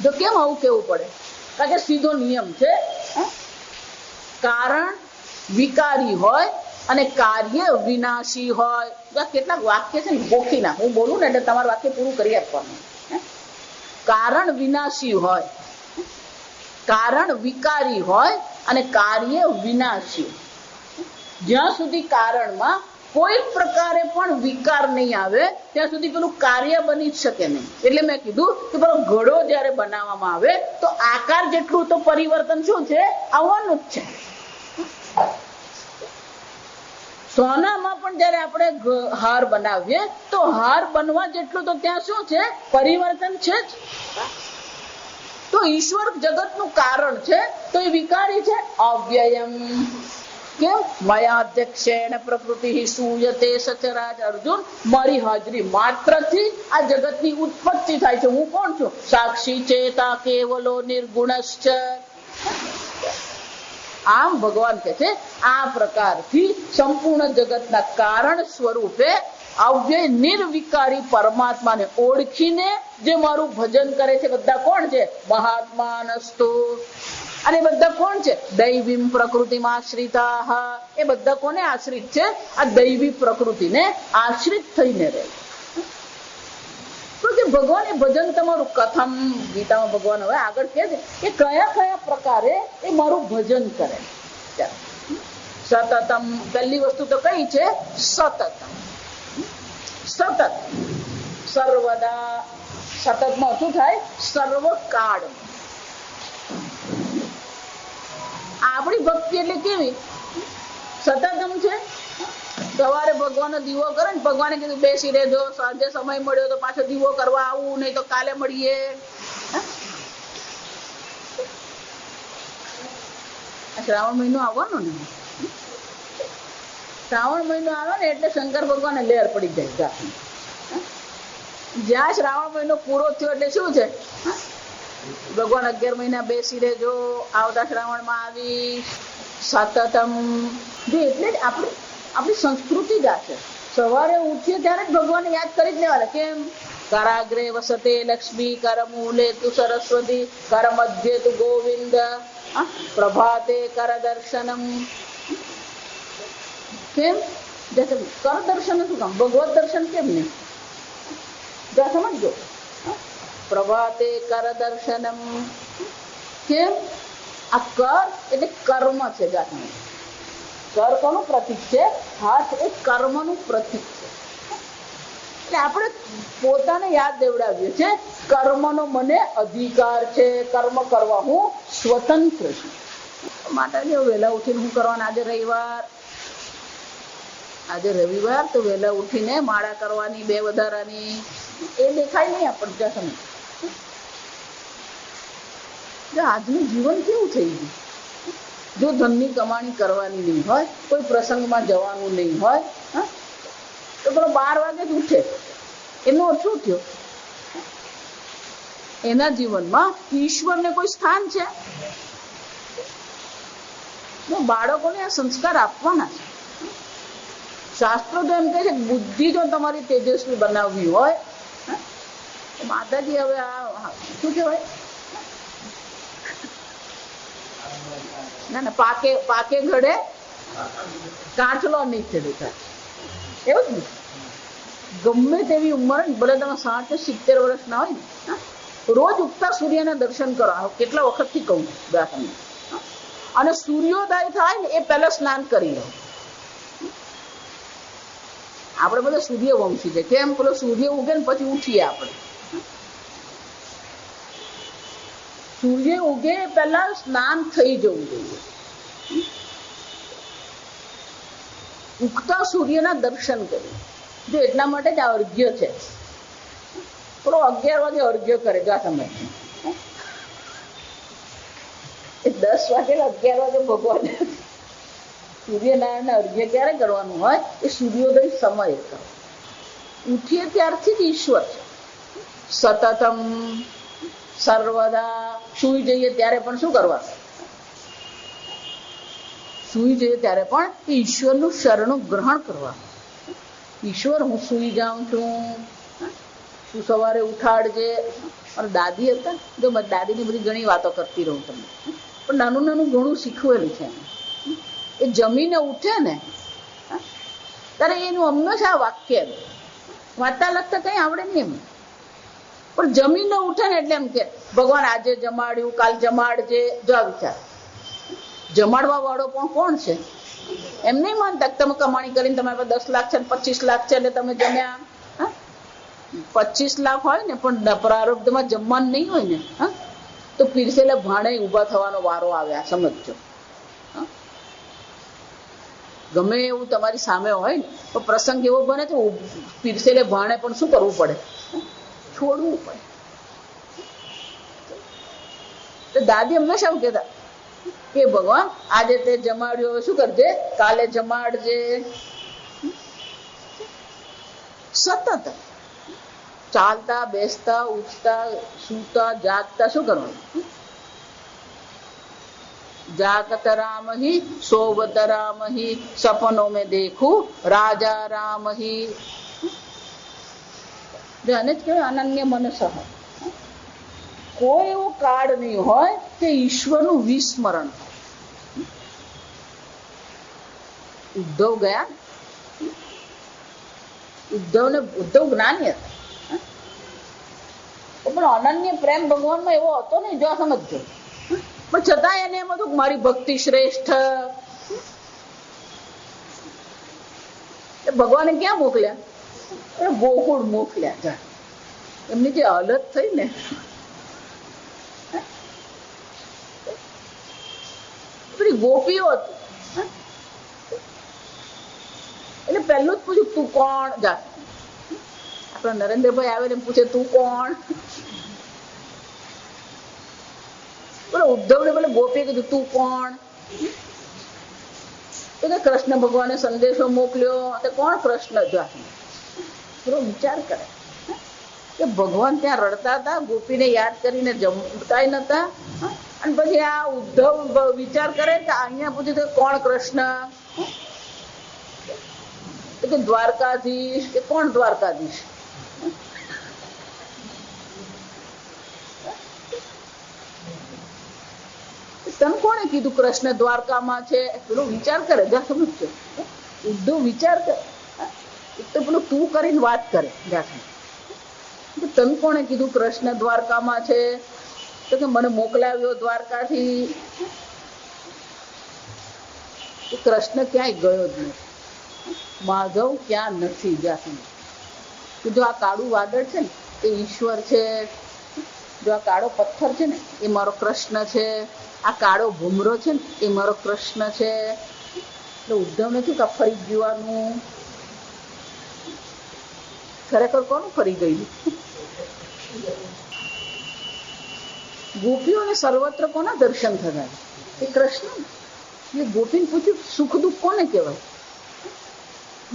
તો કેમ આવું કેવું પડે? કારણ કે સીધો નિયમ છે, કારણ વિકારી હોય અને કાર્ય વિનાશી હોય. કેટલાક વાક્ય છે ને ગોખી ના, હું બોલું ને એટલે તમારું વાક્ય પૂરું કરી આપવાનું. કારણ વિનાશી હોય, કારણ વિકારી હોય અને કાર્ય વિનાશી. જ્યાં સુધી કારણમાં કોઈ પ્રકારે પણ વિકાર નહીં આવે ત્યાં સુધી પેલું કાર્ય બની જ શકે નહીં. એટલે મેં કીધું કે પેલો ઘડો જયારે બનાવવામાં આવે તો આકાર જેટલું તો પરિવર્તન શું છે? આવવાનું જ છે. સોનામાં પણ જયારે આપણે હાર બનાવીએ તો હાર બનવા જેટલું તો ત્યાં શું છે? પરિવર્તન છે જ. તો ઈશ્વર જગતનું કારણ છે તો એ વિકારી છે, અવ્યયમ. કેમ? મયાધ્યક્ષેણ પ્રકૃતિ સૂયતે સચરાચ. અર્જુન, મારી હાજરી માત્રથી આ જગતની ઉત્પત્તિ થાય છે. હું કોણ છું? સાક્ષી ચેતા કેવલો નિર્ગુણશ્ચ. આમ ભગવાન કહે છે આ પ્રકારથી સંપૂર્ણ જગતના કારણ સ્વરૂપે અવ્યય નિર્વિકારી પરમાત્માને ઓળખીને જે મારું ભજન કરે છે બધા કોણ છે? મહાત્માનસ્તુ. અને બધા કોણ છે? દૈવીમ પ્રકૃતિમાં આશ્રિતા. એ બધા કોને આશ્રિત છે? આ દૈવી પ્રકૃતિને આશ્રિત થઈને રહે. તો કે ભગવાન એ ભજન તમારું કથમ, ગીતામાં ભગવાન હવે આગળ કહે છે કે કયા કયા પ્રકારે એ મારું ભજન કરે. સતતમ. પહેલી વસ્તુ તો કઈ છે? સતતમ. સતત, સર્વદા. સતતમાં શું થાય? સર્વકાળ. આપણી ભક્તિ એટલે કેવી? સતતમ છે. સવારે ભગવાનનો દીવો કરે ને, ભગવાને કીધું બેસી રહેજો, સાંજે સમય મળ્યો તો પાછો દીવો કરવા આવું, નહીં તો કાલે મળીએ. શ્રાવણ મહિનો આવવાનો ને, શ્રાવણ મહિનો આવે ને એટલે શંકર ભગવાને લહેર પડી જાય. જ્યાં શ્રાવણ મહિનો પૂરો થયો એટલે શું છે? ભગવાન 11 મહિના બેસી રહેજો, આવતા શ્રાવણમાં આવી. સતતમ. એટલે જ આપણી સંસ્કૃતિ જ આ છે. સવારે ઉઠીએ ત્યારે જ ભગવાનને યાદ કરી જ લેવાના. કેમ? કરાગ્રે વસતે લક્ષ્મી, કરમૂલે તુ સરસ્વતી, કર મધ્યે તુ ગોવિંદ, પ્રભાતે કર દર્શનમ. કેમ? કર દર્શન શું કામ? ભગવત દર્શન કેમ નહીં? સમજો. પ્રભાતે કર દર્શનમ. કેમ? આ કર એટલે કર્મ છે. કર કોનું પ્રતીક છે? હાથ એ કર્મનું પ્રતીક છે. એટલે આપણે પોતાને યાદ દેવડાવીએ છે કર્મનો મને અધિકાર છે, કર્મ કરવા હું સ્વતંત્ર છું. માતાજી વહેલા ઉઠીને શું કરવાનું? આજે રવિવાર તો વહેલા ઉઠીને માળા કરવાની, 2 વધારાની. એ દેખાય નહીં આપણને ત્યાં સમય. આજનું જીવન કેવું થઈ ગયું? જો ધનની કમાણી કરવાની નહીં હોય, કોઈ પ્રસંગમાં જવાનું નહીં હોય, તો પેલો 12 વાગે જ ઉઠે. એનો અર્થ શું થયો? એના જીવનમાં ઈશ્વરને કોઈ સ્થાન છે? બાળકોને આ સંસ્કાર આપવાના છે. શાસ્ત્રો તો એમ કહે છે બુદ્ધિ જો તમારી તેજસ્વી બનાવવી હોય, માતાજી હવે આ શું કહેવાય? ના, પાકે ઘડે કાચલો નીચે દેખાય. એવું જ ને? ગમે તેવી ઉંમર, ભલે તમે 60-70 વર્ષના હોય ને, રોજ ઉગતા સૂર્યના દર્શન કરો. કેટલા વખતથી કહું છું. અને સૂર્યોદય થાય ને એ પહેલા સ્નાન કરી લો. આપણે બધા સૂર્યવંશી છે. કેમ? પેલો સૂર્ય ઉગે ને પછી ઉઠીએ આપણે. સૂર્ય ઉગે પહેલા સ્નાન થઈ જવું જોઈએ. ઉગતા સૂર્યના દર્શન કરીએ. જો એટલા માટે જ આ અર્ઘ્ય છે. પેલો 11 વાગે અર્ઘ્ય કરે. જો આ સમય 10 વાગે 11 વાગે ભગવાન સૂર્યનારાયણ અર્ઘ્ય ક્યારે કરવાનું હોય? એ સૂર્યોદય સમય કરો. ઉઠીએ ત્યારથી જ ઈશ્વર છે. સતતમ. સર્વદા સૂઈ જઈએ ત્યારે પણ શું કરવા? સૂઈ જઈએ ત્યારે પણ ઈશ્વરનું શરણું ગ્રહણ કરવા. ઈશ્વર, હું સૂઈ જાઉં છું, તું સવારે ઉઠાડજે. અને દાદી હતા, જો મારી દાદીની બધી ઘણી વાતો કરતી રહું તમને, પણ નાનું નાનું ઘણું શીખવેલું છે. એ જમીને ઉઠે ને ત્યારે એનું હંમેશા વાક્ય વાંચતા લખતા કઈ આવડે નહીં એમ, પણ જમીને ઉઠે ને એટલે એમ કે ભગવાન આજે જમાડ્યું, કાલ જમાડજે. જો આ વિચાર, જમાડવા વાળો પણ કોણ છે? એમ નહીં માનતા તમે કમાણી કરીને તમારી પાસે 10 લાખ છે, 25 લાખ છે એટલે તમે જમ્યા. 25 લાખ હોય ને પણ પ્રારબ્ધમાં જમવાનું નહીં હોય ને, તો પીરસેલા ભાણે ઉભા થવાનો વારો આવે. આ સમજજો. ગમે એવું તમારી સામે હોય ને તો પ્રસંગ એવો બને તો પીરસેલે ભાણે પણ શું કરવું પડે? છોડવું પડે. તો દાદી હંમેશા એવું કહેતા કે ભગવાન આજે તે જમાડ્યો, શું કરજે, કાલે જમાડજે. સતત ચાલતા, બેસતા, ઉઠતા, સૂતા, જાગતા શું કરવાનું? જાગત રામ હી સોવત રામ હી સપનો મેં દેખું રાજા રામ હી. આને જ કહેવાય અનન્ય મનસ. કોઈ એવો કાળ નહીં હોય કે ઈશ્વરનું વિસ્મરણ. ઉદ્ધવ ગયા, ઉદ્ધવ જ્ઞાની હતા, પણ અનન્ય પ્રેમ ભગવાનમાં એવો હતો ને, જો સમજજો. પણ છતાં એને એમ હતું મારી ભક્તિ શ્રેષ્ઠ. ભગવાને ક્યાં મોકલ્યા? ગોકુળ મોકલ્યા. એમની જે હાલત થઈ ને, ગોપીઓ હતી. એટલે પહેલું જ પૂછ્યું તું કોણ? જા, આપણા નરેન્દ્રભાઈ આવે ને પૂછે તું કોણ? બોલો ઉદ્ધવ ને બોલે ગોપીએ કીધું તું કોણ? તો કે કૃષ્ણ ભગવાને સંદેશો મોકલ્યો. તો કોણ કૃષ્ણ? જા, થોડો વિચાર કરે કે ભગવાન ત્યાં રડતા હતા, ગોપીને યાદ કરીને જમતા નતા. અને પછી આ ઉદ્ધવ વિચાર કરે કે અહીંયા પૂછ્યું તો કોણ કૃષ્ણ? કે દ્વારકાધીશ. કે કોણ દ્વારકાધીશ? તને કોણે કીધું કૃષ્ણ દ્વારકામાં છે? પેલો વિચાર કરે. જ્યાં સમજજો, ઉદ્ધવ વિચાર કરે. એક તો પેલું તું કરીને વાત કરે. જ્યાં તને કોણે કીધું કૃષ્ણ દ્વારકામાં છે? તો કે મને મોકલાવ્યો દ્વારકાથી. કૃષ્ણ ક્યાંય ગયો જ નથી, માધવ ક્યાં નથી. જ્યાં જો આ કાળું વાદળ છે ને એ ઈશ્વર છે, જો આ કાળો પથ્થર છે ને એ મારો કૃષ્ણ છે, આ કાળો ભૂમરો છે ને એ મારો કૃષ્ણ છે. એટલે ઉદ્ધવ નથી કે ફરી જીવાનું. ખરેખર કોનું ફરી ગયું? ગોપીઓને સર્વત્ર કોના દર્શન થતા? એ કૃષ્ણ. એ ગોપીને પૂછ્યું સુખ દુઃખ કોને કહેવાય?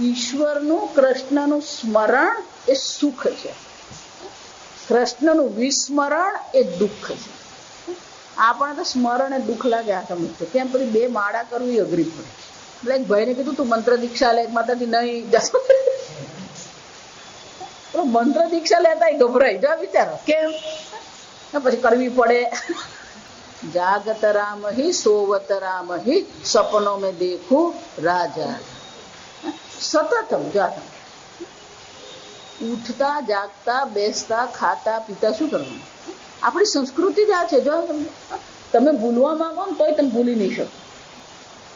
ઈશ્વરનું, કૃષ્ણનું સ્મરણ એ સુખ છે, કૃષ્ણનું વિસ્મરણ એ દુઃખ છે. આપણે તો સ્મરણ એ દુઃખ લાગે. આ સમજતો કેમ? પછી 2 માળા કરવી અઘરી પડે. એટલે એક ભાઈને કીધું તું મંત્ર દીક્ષા લે. માતાજી નહીં જશો. મંત્ર દીક્ષા લેતા ગભરાઈ જા. વિચારો કેમ? પછી કરવી પડે. જાગત રામ હી સોવત રામ હી સપનો મેં દેખું રાજા. સતત ઉઠતા, જાગતા, બેસતા, ખાતા, પીતા શું કરવાનું? આપણી સંસ્કૃતિ જ આ છે. જો તમે ભૂલવા માંગો ને તોય તમે ભૂલી નહીં શકો.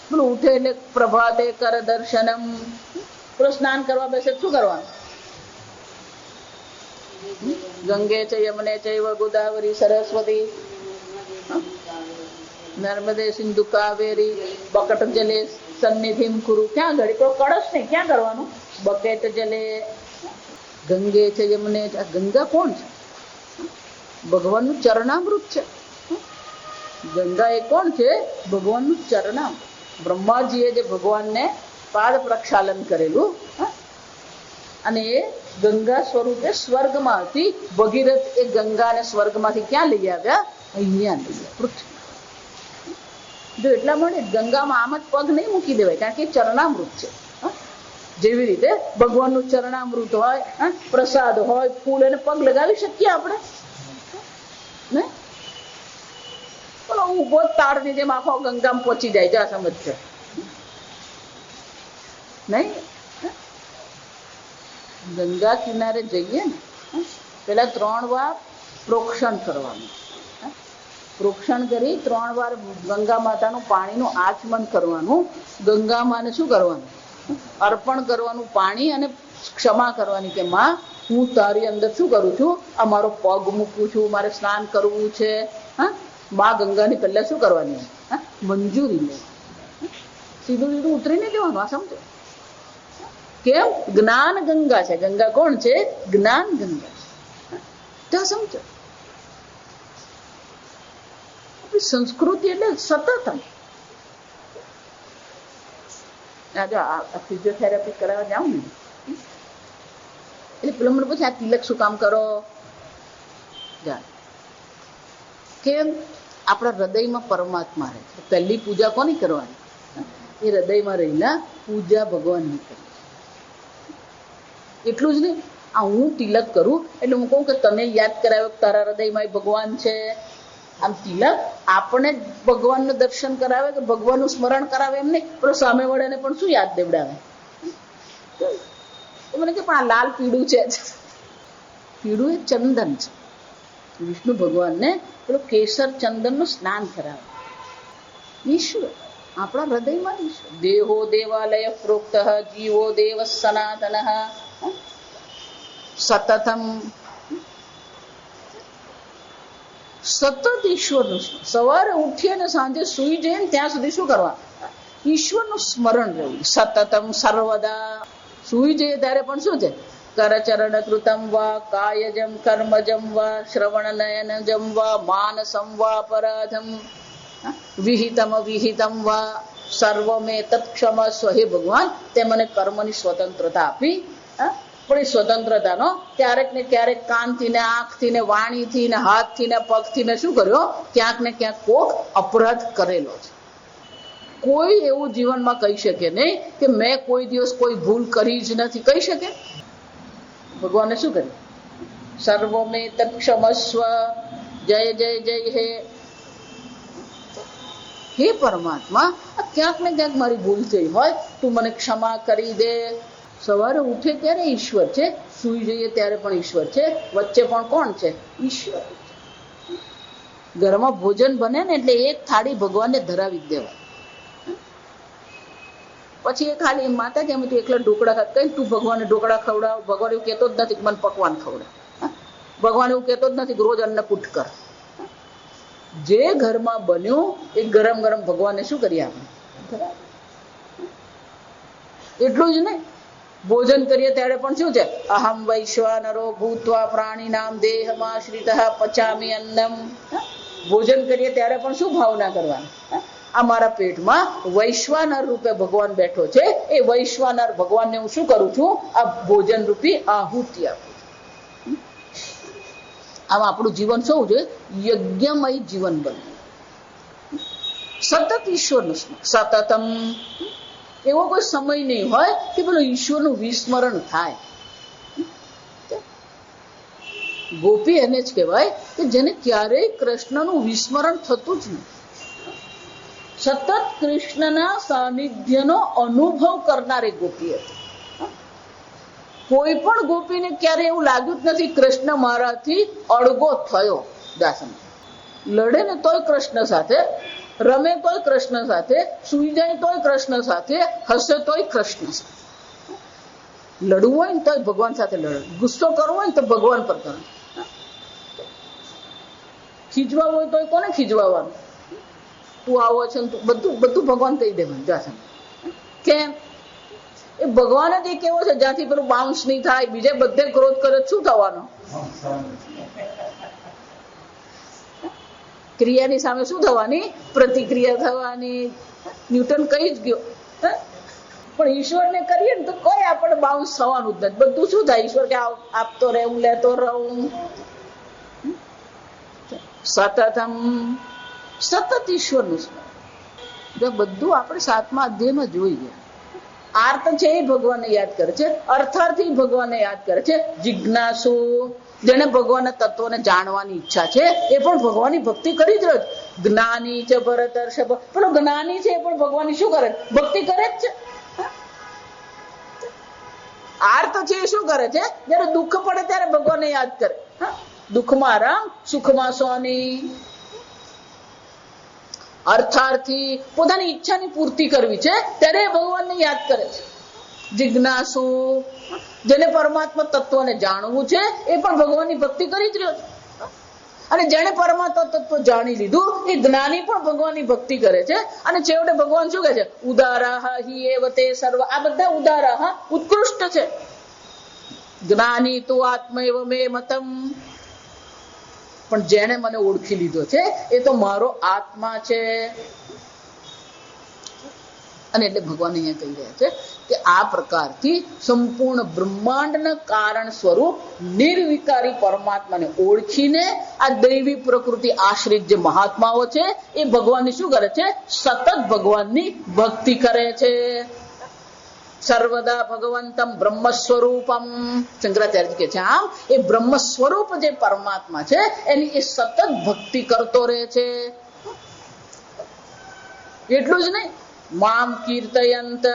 પેલું ઉઠે એટલે પ્રભાતે કર દર્શનમ. પેલું સ્નાન કરવા બેસે શું કરવાનું? ગંગે છે યમને ચૈવ ગોદાવરી સરસ્વતી નર્મદે સિંધુ કાવેરી બકેટ જલે સન્નિધિમ કુરુ. ક્યાં ઘડી કોઈ કળશ નહીં, ક્યાં કરવાનું? બકેટ જલે. ગંગે છે યમને. આ ગંગા કોણ છે? ભગવાનનું ચરણામૃત છે. ગંગા એ કોણ છે? ભગવાનનું ચરણામૃત. બ્રહ્માજીએ જે ભગવાનને પાદ પ્રક્ષાલન કરેલું અને એ ગંગા સ્વરૂપે સ્વર્ગમાં હતી. ભગીરથ એ ગંગાને સ્વર્ગમાંથી ક્યાં લઈ આવ્યા? અહીંયા લઈ આવ્યા, પૃથ્વી. જો એટલા માટે ગંગામાં આમ જ પગ નહીં મૂકી દેવાય, કારણ કે ચરણામૃત છે. જેવી રીતે ભગવાનનું ચરણામૃત હોય, પ્રસાદ હોય, ફૂલ, એને પગ લગાવી શકીએ આપણે ને? પણ ઉભો તારની જેમ આખો ગંગામાં પહોંચી જાય. જા સમજશે નહીં? ગંગા કિનારે જઈએ ને, પેલા 3 વાર પ્રોક્ષણ કરવાનું. પ્રોક્ષણ કરી 3 વાર ગંગા માતાનું પાણીનું આચમન કરવાનું. ગંગા માને શું કરવાનું? અર્પણ કરવાનું પાણી, અને ક્ષમા કરવાની કે માં, હું તારી અંદર શું કરું છું? આ મારો પગ મૂકું છું, મારે સ્નાન કરવું છે. માં ગંગાની પહેલા શું કરવાની? મંજૂરી લે. સીધું સીધું ઉતરીને જવાનું. આ સમજો કેમ? જ્ઞાન ગંગા છે. ગંગા કોણ છે? જ્ઞાન ગંગા છે. તો સમજો સંસ્કૃતિ એટલે સતત. ફિઝિયોથેરાપી કરાવવા જાઉં ને એટલે પેલો મને પૂછે આ તિલક શું કામ કરો? કેમ? આપણા હૃદયમાં પરમાત્મા રહે છે. પહેલી પૂજા કોની કરવાની? એ હૃદયમાં રહેલા પૂજા ભગવાનની કરવી. એટલું જ નહીં, આ હું તિલક કરું એટલે હું કહું કે તને યાદ કરાવ્યો તારા હૃદયમાં ભગવાન છે. આમ તિલક આપણે ભગવાનનું દર્શન કરાવે કે ભગવાનનું સ્મરણ કરાવે એમ નહીં, પણ સામે વાળાને પણ શું યાદ દેવડાવે? મને કે પણ આ લાલ પીળું છે. પીળું એ ચંદન છે. વિષ્ણુ ભગવાનને પેલું કેસર ચંદનનું સ્નાન કરાવે. ઈશ્વર આપણા હૃદયમાં ઈશ્વર. દેહો દેવાલય પ્રોક્ત જીવો દેવ સનાતન સતતમ. સતત ઈશ્વરનું સવારે ઉઠીએ ને સાંજે સુઈ જઈએ ને ત્યાં સુધી શું કરવા? ઈશ્વરનું સ્મરણ રહેવું. સતતમ સર્વદા. સુઈ જઈએ ત્યારે પણ શું છે? કરચરણ કૃતમ વા કાયજમ કર્મજમ વા શ્રવણ નયનજમ વા માનસમ વા અપરાધમ વિહિતમ વિહિતમ વા સર્વમે તત્ક્ષમસ્વ. હે ભગવાન, તે મને કર્મની સ્વતંત્રતા આપી, પણ એ સ્વતંત્રતાનો ક્યારેક ને ક્યારેક કાનથી ને આંખથી ને વાણીથી ને હાથથી ને પગથી ને શું કર્યો? ક્યાંક ને ક્યાંક કોક અપરાધ કરેલો છે. કોઈ એવું જીવનમાં કહી શકે નહીં કે મેં કોઈ દિવસ કોઈ ભૂલ કરી જ નથી. કહી શકે? ભગવાને શું કર્યું? સર્વમે તત્ક્ષમસ્વ. જય જય જય હે પરમાત્મા, ક્યાંક ને ક્યાંક મારી ભૂલ થઈ હોય, તું મને ક્ષમા કરી દે. સવારે ઉઠે ત્યારે ઈશ્વર છે, સુઈ જઈએ ત્યારે પણ ઈશ્વર છે, વચ્ચે પણ કોણ છે? ઈશ્વર. ઘરમાં ભોજન બને ને એટલે એક થાળી ભગવાનને ધરાવી દેવાય. પછી એ ખાલી માતાજી અમે તું એકલા ઢોકળા ખાત, કઈ તું ભગવાનને ઢોકળા ખવડાવ. ભગવાન એવું કહેતો જ નથી કે મને પકવાન ખવડાવ. ભગવાન એવું કહેતો જ નથી કે રોજ અન્નકૂટ કર. જે ઘરમાં બન્યું એ ગરમ ગરમ ભગવાનને શું કરીએ આપણે? એટલું જ નહીં, ભોજન કરીએ ત્યારે પણ શું છે? અહમ વૈશ્વાનરો ભૂત્વા પ્રાણીનામ દેહમાશ્રિતઃ પચામિ અન્નમ. ભોજન કરીએ ત્યારે પણ શું ભાવના કરવાની? અમારા પેટમાં વૈશ્વાનર રૂપે ભગવાન બેઠો છે, એ વૈશ્વાનર ભગવાનને હું શું કરું છું? આ ભોજન રૂપી આહુતિ આપું છું. આમ આપણું જીવન શું છે? યજ્ઞમય જીવન બને. સતત ઈશ્વરનું સતતમ. એવો કોઈ સમય નહીં હોય કે પેલું ઈશ્વરનું વિસ્મરણ થાય. ગોપી એને જ કહેવાય કે જેને ક્યારેય કૃષ્ણનું વિસ્મરણ થતું જ નહીં. સતત કૃષ્ણના સાનિધ્યનો અનુભવ કરનારી ગોપી હતી. કોઈ પણ ગોપીને ક્યારે એવું લાગ્યું જ નથી કૃષ્ણ મારાથી અળગો થયો. દાસન લડે ને તોય કૃષ્ણ સાથે, રમે તોય કૃષ્ણ સાથે, સુઈ જાય તોય કૃષ્ણ સાથે, હસે તોય કૃષ્ણ સાથે. લડવું હોય ને તોય ભગવાન સાથે લડે, ગુસ્સો કરવો હોય ને તો ભગવાન પર કરો, ખીજવા હોય તોય કોને ખીજવાનું? તું આવો છે બધું બધું ભગવાન કહી દેવાનું. જાસન કેમ? એ ભગવાન જ એક એવો છે જ્યાંથી પેલું બાઉન્સ નહીં થાય. બીજે બધે ક્રોધ કરે શું થવાનો? ક્રિયાની સામે શું થવાની? પ્રતિક્રિયા થવાની. ન્યૂટન કહી જ ગયો, પણ પણ ઈશ્વરને કરીએ ને તો કોઈ આપણે બાઉન્સ થવાનું જ નથી. બધું શું થાય? ઈશ્વર કે આપતો રહું, લેતો રહું. સતતમ, સતત ઈશ્વરનું સ્મરણ. બધું આપણે 7મા અધ્યાયમાં જોઈએ. આર્ત છે એ ભગવાનને યાદ કરે છે, અર્થાર્થી ભગવાનને યાદ કરે છે, જિજ્ઞાસુ જેને ભગવાનના તત્વને જાણવાની ઈચ્છા છે એ પણ ભગવાનની ભક્તિ કરી જ રહ્યો છે. જ્ઞાની છે ભરતર્ષભ, પેલો જ્ઞાની છે એ પણ ભગવાનની શું કરે? ભક્તિ કરે જ છે. આર્ત છે એ શું કરે છે? જયારે દુઃખ પડે ત્યારે ભગવાનને યાદ કરે. દુઃખમાં રામ, સુખમાં સોની. અર્થાર્થી પોતાની ઈચ્છાની પૂર્તિ કરવી છે ત્યારે ભગવાનને યાદ કરે છે. જિજ્ઞાસુ જેને પરમાત્મા તત્વને જાણવું છે એ પણ ભગવાનની ભક્તિ કરી જ રહ્યો છે. અને જેને પરમાત્મા તત્વ જાણી લીધું એ જ્ઞાની પણ ભગવાનની ભક્તિ કરે છે. અને છેવટે ભગવાન શું કહે છે? ઉદારાહ હિ એવ તે સર્વ. આ બધા ઉદારાહ ઉત્કૃષ્ટ છે. જ્ઞાની તો આત્મૈવ મે મતમ, પણ જેને મને ઓળખી લીધો છે એ તો મારો આત્મા છે. અને એટલે ભગવાન અહીંયા કહી રહ્યા છે કે આ પ્રકારથી સંપૂર્ણ બ્રહ્માંડના કારણ સ્વરૂપ નિર્વિકારી પરમાત્માને ઓળખીને આ દૈવી પ્રકૃતિ આશ્રિત જે મહાત્માઓ છે એ ભગવાનની શું કરે છે? સતત ભગવાનની ભક્તિ કરે છે. સર્વદા ભગવંતમ બ્રહ્મ સ્વરૂપમ, શંકરાચાર્ય કે છે આમ એ બ્રહ્મ સ્વરૂપ જે પરમાત્મા છે એની એ સતત ભક્તિ કરતો રહે છે. એટલું જ નહીં, મામ કીર્તયંત,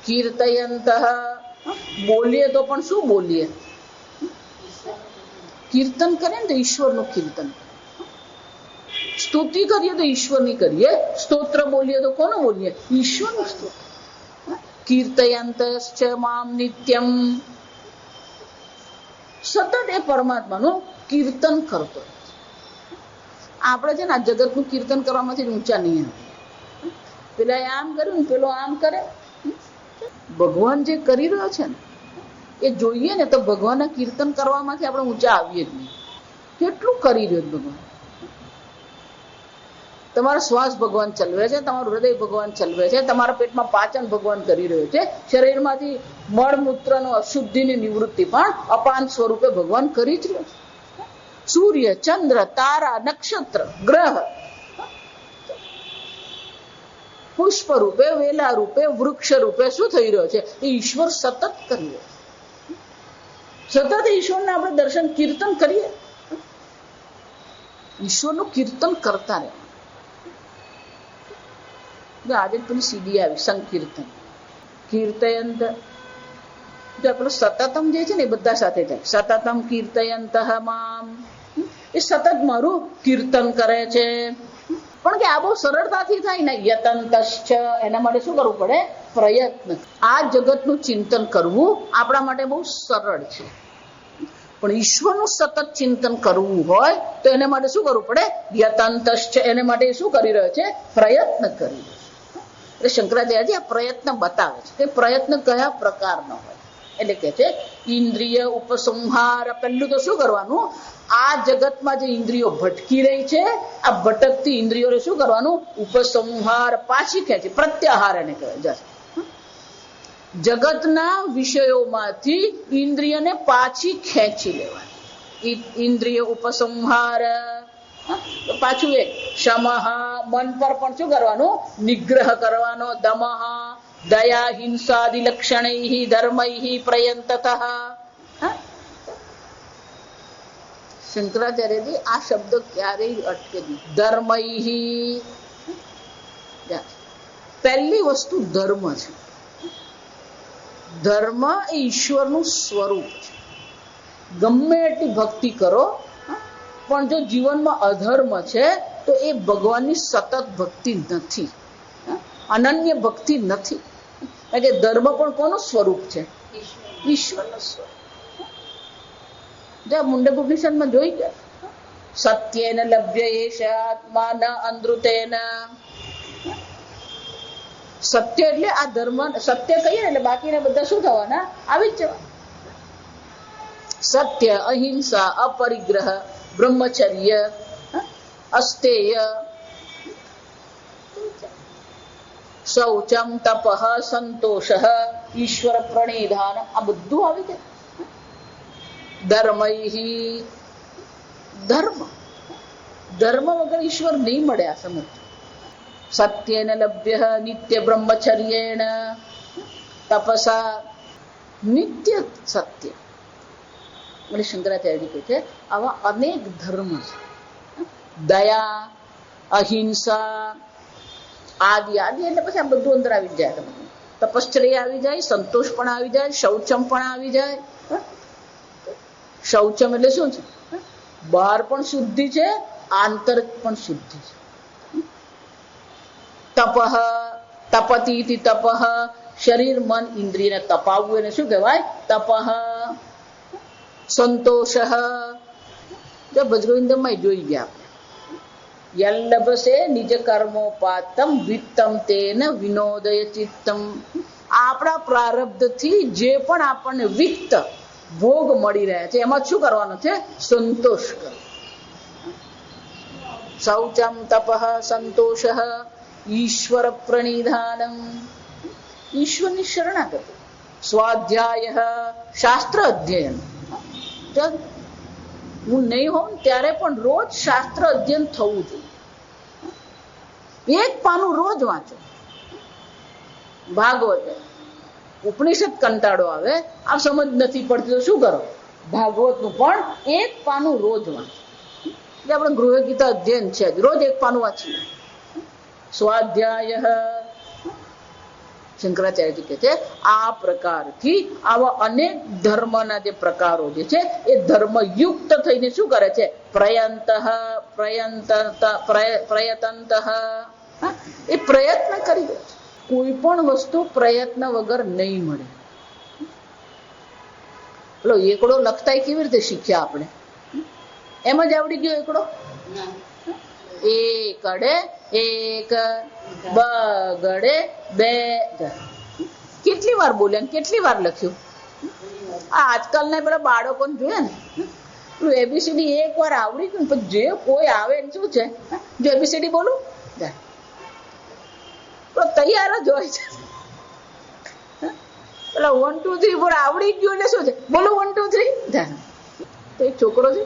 કીર્તયંત બોલીએ તો પણ શું બોલીએ? કીર્તન કરીએ ને તો ઈશ્વરનું કીર્તન. સ્તુતિ કરીએ તો ઈશ્વરની કરીએ, સ્તોત્ર બોલીએ તો કોનું બોલીએ? ઈશ્વરનું સ્તોત્ર. કીર્તયંતશ્ચ મામ નિત્યમ, સતત એ પરમાત્માનું કીર્તન કરતો. આપણે છે ને આ જગતનું કીર્તન કરવામાંથી ઊંચા નહીં. પેલા આમ કર્યું ને પેલો આમ કરે. ભગવાન જે કરી રહ્યો છે ને એ જોઈએ ને તો ભગવાનના કીર્તન કરવામાંથી આપણે ઊંચા આવીએ જ નહીં. કેટલું કરી રહ્યો ભગવાન. તમારો શ્વાસ ભગવાન ચલવે છે, તમારું હૃદય ભગવાન ચલવે છે, તમારા પેટમાં પાચન ભગવાન કરી રહ્યો છે, શરીરમાંથી મળમૂત્રનો અશુદ્ધિની નિવૃત્તિ પણ અપાન સ્વરૂપે ભગવાન કરી જ રહ્યો છે. સૂર્ય, ચંદ્ર, તારા, નક્ષત્ર, ગ્રહ, પુષ્પ રૂપે, વેલા રૂપે, વૃક્ષ રૂપે શું થઈ રહ્યો છે? એ ઈશ્વર સતત કરી રહ્યો છે. સતત ઈશ્વરને આપણે દર્શન કીર્તન કરીએ, ઈશ્વરનું કીર્તન કરતા રહે. આજે પેલી સીડી આવી સંકીર્તન, કીર્તયંત. પેલું સતતમ જે છે ને એ બધા સાથે થાય. સતતમ કીર્તયંત મામ, એ સતત મારું કીર્તન કરે છે. પણ કે આ બહુ સરળતાથી થાય ને. યતંતશ્ચ, એના માટે શું કરવું પડે? પ્રયત્ન. આ જગતનું ચિંતન કરવું આપણા માટે બહુ સરળ છે, પણ ઈશ્વરનું સતત ચિંતન કરવું હોય તો એને માટે શું કરવું પડે? યતંતશ્ચ, એને માટે શું કરી રહ્યો છે? પ્રયત્ન કરી રહ્યો છે. એટલે શંકરાચાર્ય આ પ્રયત્ન બતાવે છે કે પ્રયત્ન કયા પ્રકારનો હોય. એટલે કે છે ઇન્દ્રિય ઉપસંહાર. પહેલું તો શું કરવાનું? આ જગતમાં જે ઇન્દ્રિયો ભટકી રહી છે, આ ભટકતી ઇન્દ્રિયોને શું કરવાનું? ઉપસંહાર, પાછી ખેંચી. પ્રત્યાહાર એને કહેવાય. જગતના વિષયોમાંથી ઇન્દ્રિયને પાછી ખેંચી લેવાની. ઇન્દ્રિય ઉપસંહાર. પાછું એક શમઃ, મન પર પણ શું કરવાનું? નિગ્રહ કરવાનો. દમઃ, દયા હિંસાદિ લક્ષણૈ ધર્મૈ પ્રયંતતઃ. શંકરાચાર્યજી આ શબ્દ ક્યારેય અટકે નહીં. ધર્મૈ, પહેલી વસ્તુ ધર્મ છે. ધર્મ એ ઈશ્વરનું સ્વરૂપ છે. ગમે એટલી ભક્તિ કરો પણ જો જીવનમાં અધર્મ છે તો એ ભગવાનની સતત ભક્તિ નથી, અનન્ય ભક્તિ નથી. એટલે ધર્મ પણ કોનું સ્વરૂપ છે? ઈશ્વરનું સ્વરૂપ. મુંડક ઉપનિષદમાં જોઈ ગયા. સત્યેન લભ્ય એષ આત્મા ન અંધૃતેન. સત્ય એટલે આ ધર્મ. સત્ય કહીએ એટલે બાકીના બધા શું થવાના? આવી જ જવા. સત્ય, અહિંસા, અપરિગ્રહ, બ્રહ્મચર્ય, અસ્તેય, શૌચમ તપઃ સંતોષ ઈશ્વર પ્રણિધાન, આ બધું આવી જાય. ધર્મૈ, ધર્મ, ધર્મ વગર ઈશ્વર નહીં મળે. આ સમજ. સત્યેન લભ્ય નિત્ય બ્રહ્મચર્યેણ તપસા, નિત્ય સત્ય. એટલે શંકરાચાર્ય કહે છે આવા અનેક ધર્મ છે. દયા, અહિંસા આદિ આદિ, એટલે પછી આ બધું અંદર આવી જાય. તપશ્ચર્યા આવી જાય, સંતોષ પણ આવી જાય, શૌચમ પણ આવી જાય. શૌચમ એટલે શું છે? બહાર પણ શુદ્ધિ છે, આંતરિક પણ શુદ્ધિ છે. તપઃ, તપતી તપઃ, શરીર મન ઇન્દ્રિયને તપાવવું એને શું કહેવાય? તપઃ. સંતોષ, જો ભજગોવિંદમાં જોઈ ગયા આપણે. યલ્લભસે નિજ કર્મોપાતમ વિત્તમ તેન વિનોદય ચિત્તમ. આપણા પ્રારબ્ધથી જે પણ આપણને વિત્ત ભોગ મળી રહ્યા છે એમાં શું કરવાનું છે? સંતોષ કરો. શૌચમ તપઃ સંતોષ ઈશ્વર પ્રણિધાનમ, ઈશ્વરની શરણાગતિ. સ્વાધ્યાય, શાસ્ત્ર અધ્યયન. હું નહીં હોઉં ત્યારે પણ રોજ શાસ્ત્ર અધ્યયન થવું જોઈએ. એક પાનું રોજ વાંચો. ભાગવત, ઉપનિષદ કંટાળો આવે, આ સમજ નથી પડતી તો શું કરો? ભાગવતનું પણ એક પાનું રોજ વાંચો. એટલે આપણે ગૃહ ગીતા અધ્યયન છે, રોજ એક પાનું વાંચીએ. સ્વાધ્યાય, શંકરાચાર્યજી કહે છે આ પ્રકારથી આવા અનેક ધર્મના જે પ્રકારો જે છે એ ધર્મયુક્ત થઈને શું કરે છે? પ્રયંત, એ પ્રયત્ન કરી દે છે. કોઈ પણ વસ્તુ પ્રયત્ન વગર નહીં મળે. પેલો એકડો લખતા કેવી રીતે શીખ્યા આપણે? એમ જ આવડી ગયો એકડો? એકડે એક, બગડે બે. કેટલી વાર બોલ્યા, કેટલી વાર લખ્યું? આ આજકાલના પેલા બાળકોને જોયા ને, પેલું એબીસીડી એક વાર આવડી ગયું પણ જે કોઈ આવે શું છે, જો એબીસીડી બોલું તો તૈયાર જ હોય છે. પેલા 1 2 3 4 આવડી ગયું એટલે શું છે? બોલો 1 2 3. તો એક છોકરો છે,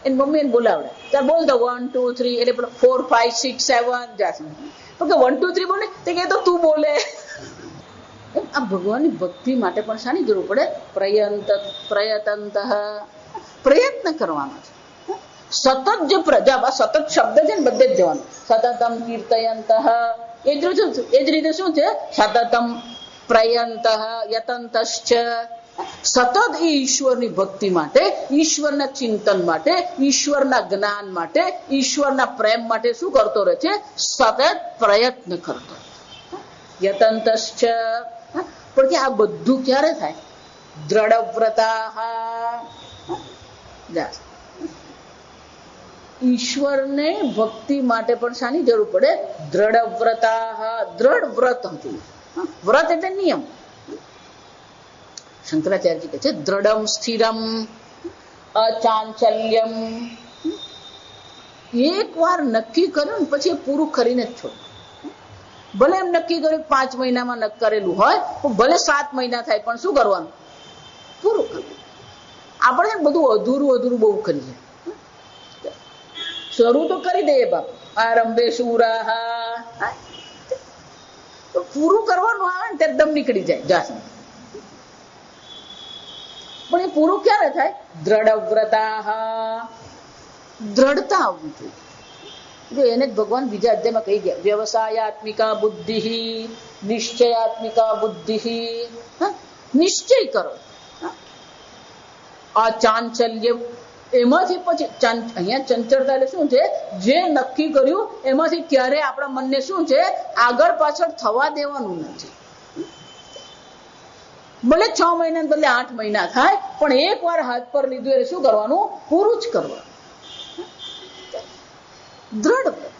એની મમ્મી એને બોલાવડે, ચાલ બોલ દો 1 2 3, એટલે પેલો 4 5 6 7 જાશે. તો કે 1 2 3 બોલે, તે કે તો તું બોલે. આ ભગવાનની ભક્તિ માટે પણ શાની જરૂર પડે? પ્રયત્ન કરવાનો છે. સતત જે સતત શબ્દ છે ને બધે જ જવાનું. સતતમ કીર્તયંત, એ જ રીતે શું છે? સતતમ પ્રયંત યતંતશ્ચ. સતત એ ઈશ્વરની ભક્તિ માટે, ઈશ્વરના ચિંતન માટે, ઈશ્વરના જ્ઞાન માટે, ઈશ્વરના પ્રેમ માટે શું કરતો રહે છે? સતત પ્રયત્ન કરતો. યતંતશ્ચ. પણ કે આ બધું ક્યારે થાય? દ્રઢવ્રતા. ઈશ્વરને ભક્તિ માટે પણ શાની જરૂર પડે? દ્રઢવ્રતા. દ્રઢ વ્રત હતું. વ્રત એટલે નિયમ. શંકરાચાર્યજી કહે છે દ્રઢમ સ્થિરમ અચાંચલ્યમ. એક વાર નક્કી કર્યું ને પછી પૂરું કરીને જ છોડ. ભલે એમ નક્કી કર્યું 5 મહિનામાં નક્કી કરેલું હોય, ભલે 7 મહિના થાય, પણ શું કરવાનું? પૂરું કરવું. આપણે બધું અધૂરું અધૂરું બહુ કરીએ. શરૂ તો કરી દઈએ બાપ, આરંભે શુરાહા, તો પૂરું કરવાનું આવે ને ત્યારે દમ નીકળી જાય. પણ એ પૂરું ક્યારે થાય? દ્રઢવ્રતા. દ્રઢતા આવવી જોઈએ. જો એને જ ભગવાન બીજા અધ્યાયમાં કહી ગયા, વ્યવસાયાત્મિકા બુદ્ધિ, નિશ્ચયાત્મિકા બુદ્ધિ. નિશ્ચય કરો. આ ચાંચલ્ય, એમાંથી પછી અહીંયા ચંચળતા એટલે શું છે? જે નક્કી કર્યું એમાંથી ક્યારે આપણા મનને શું છે? આગળ પાછળ થવા દેવાનું નથી. ભલે 6 મહિના બદલે 8 મહિના થાય, પણ એક વાર હાથ પર લીધું એટલે શું કરવાનું? પૂરું જ કરવાનું. દ્રઢ વ્રત.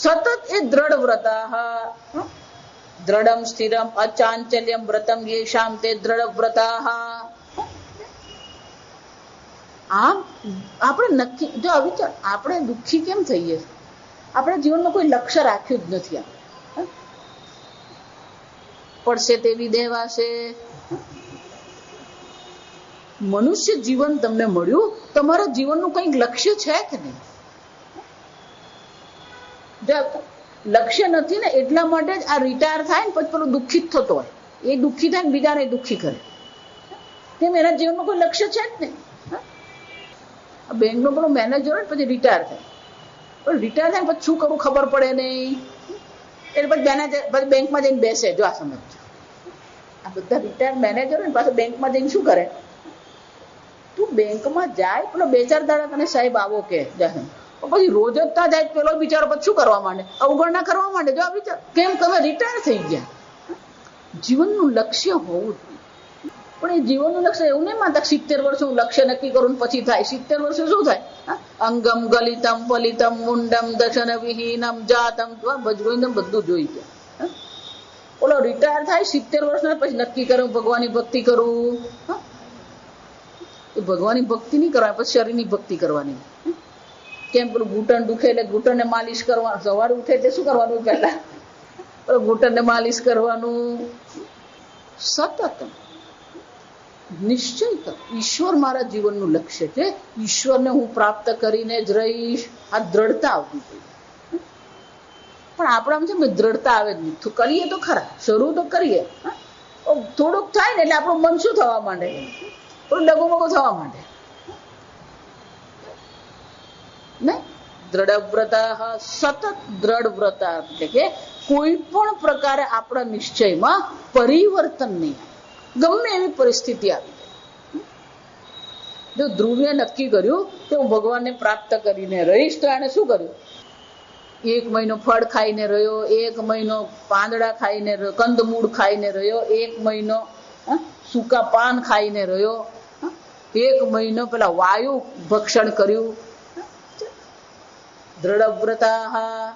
સતત એ દ્રઢ વ્રતા. દ્રઢમ સ્થિરમ અચાંચલ્યમ વ્રતમ યેષામ તે દ્રઢ વ્રતા. આમ આપણે નક્કી, જો વિચાર, આપણે દુઃખી કેમ થઈએ? આપણે જીવનમાં કોઈ લક્ષ્ય રાખ્યું જ નથી. પડશે તેવી દેવાશે. મનુષ્ય જીવન તમને મળ્યું, તમારા જીવનનું કંઈક લક્ષ્ય છે કે નહીં? લક્ષ્ય નથી ને એટલા માટે જ આ રિટાયર થાય ને પછી પેલો દુઃખિત થતો હોય, એ દુઃખી થાય ને બીજાને દુઃખી કરે. કેમ? એના જીવનનું કોઈ લક્ષ્ય છે જ નહીં. બેંકનો પેલો મેનેજર હોય પછી રિટાયર થાય, પણ રિટાયર થાય પછી શું કરવું ખબર પડે નહીં, એટલે પછી મેનેજર પછી બેંકમાં જઈને બેસે. જો આ સમજો, આ બધા રિટાયર મેનેજર હોય ને પાછું બેંકમાં જઈને શું કરે? તું બેંકમાં જાય, પેલો 2-4 દાડા તને સાહેબ આવો કે જાય, પછી રોજ જ ત્યાં જાય પેલો બિચારો પછી શું કરવા માંડે? અવગણના કરવા માંડે. જો આ વિચાર, કેમ તમે રિટાયર થઈ ગયા? જીવનનું લક્ષ્ય હોવું જોઈએ. પણ એ જીવનનું લક્ષ્ય એવું નહીં માનતા 70 વર્ષ હું લક્ષ્ય નક્કી કરું પછી થાય. 70 વર્ષે શું થાય? અંગમ ગલિતમ પલિતમ મુંડમ દશન વિહીનમ જાતમ ભજગોવિંદમ બધું જોઈ ગયા. ઓલો રિટાયર થાય 70 વર્ષના પછી નક્કી કરું ભગવાનની ભક્તિ કરું. એ ભગવાનની ભક્તિ નહીં કરવાની, પછી શરીરની ભક્તિ કરવાની. કેમ? પેલું ઘૂંટણ દુખે એટલે ઘૂંટણને માલિશ કરવાનું. સવારે ઉઠે તે શું કરવાનું? પહેલા પેલું ઘૂંટણને માલિશ કરવાનું. સતત નિશ્ચય કર, ઈશ્વર મારા જીવનનું લક્ષ્ય છે, ઈશ્વરને હું પ્રાપ્ત કરીને જ રહીશ. આ દ્રઢતા આવતી જોઈએ. પણ આપણામાં છે ને દ્રઢતા આવે જ નહીં. કરીએ તો ખરા, શરૂ તો કરીએ, થોડુંક થાય ને એટલે આપણું મન શું થવા માંડે? થોડું ડગુમગુ થવા માંડે. નહીં, દ્રઢવ્રતા, સતત દ્રઢ વ્રતા એટલે કે કોઈ પણ પ્રકારે આપણા નિશ્ચયમાં પરિવર્તન નહીં. ગમે એવી પરિસ્થિતિ આવી જાય. જો ધ્રુવે નક્કી કર્યું કે હું ભગવાનને પ્રાપ્ત કરીને રહીશ, તો એને શું કર્યું? 1 મહિનો ફળ ખાઈને રહ્યો, 1 મહિનો પાંદડા ખાઈને રહ્યો, કંદમૂળ ખાઈને રહ્યો, 1 મહિનો સૂકા પાન ખાઈને રહ્યો, 1 મહિનો પેલા વાયુ ભક્ષણ કર્યું. દ્રઢવ્રતા.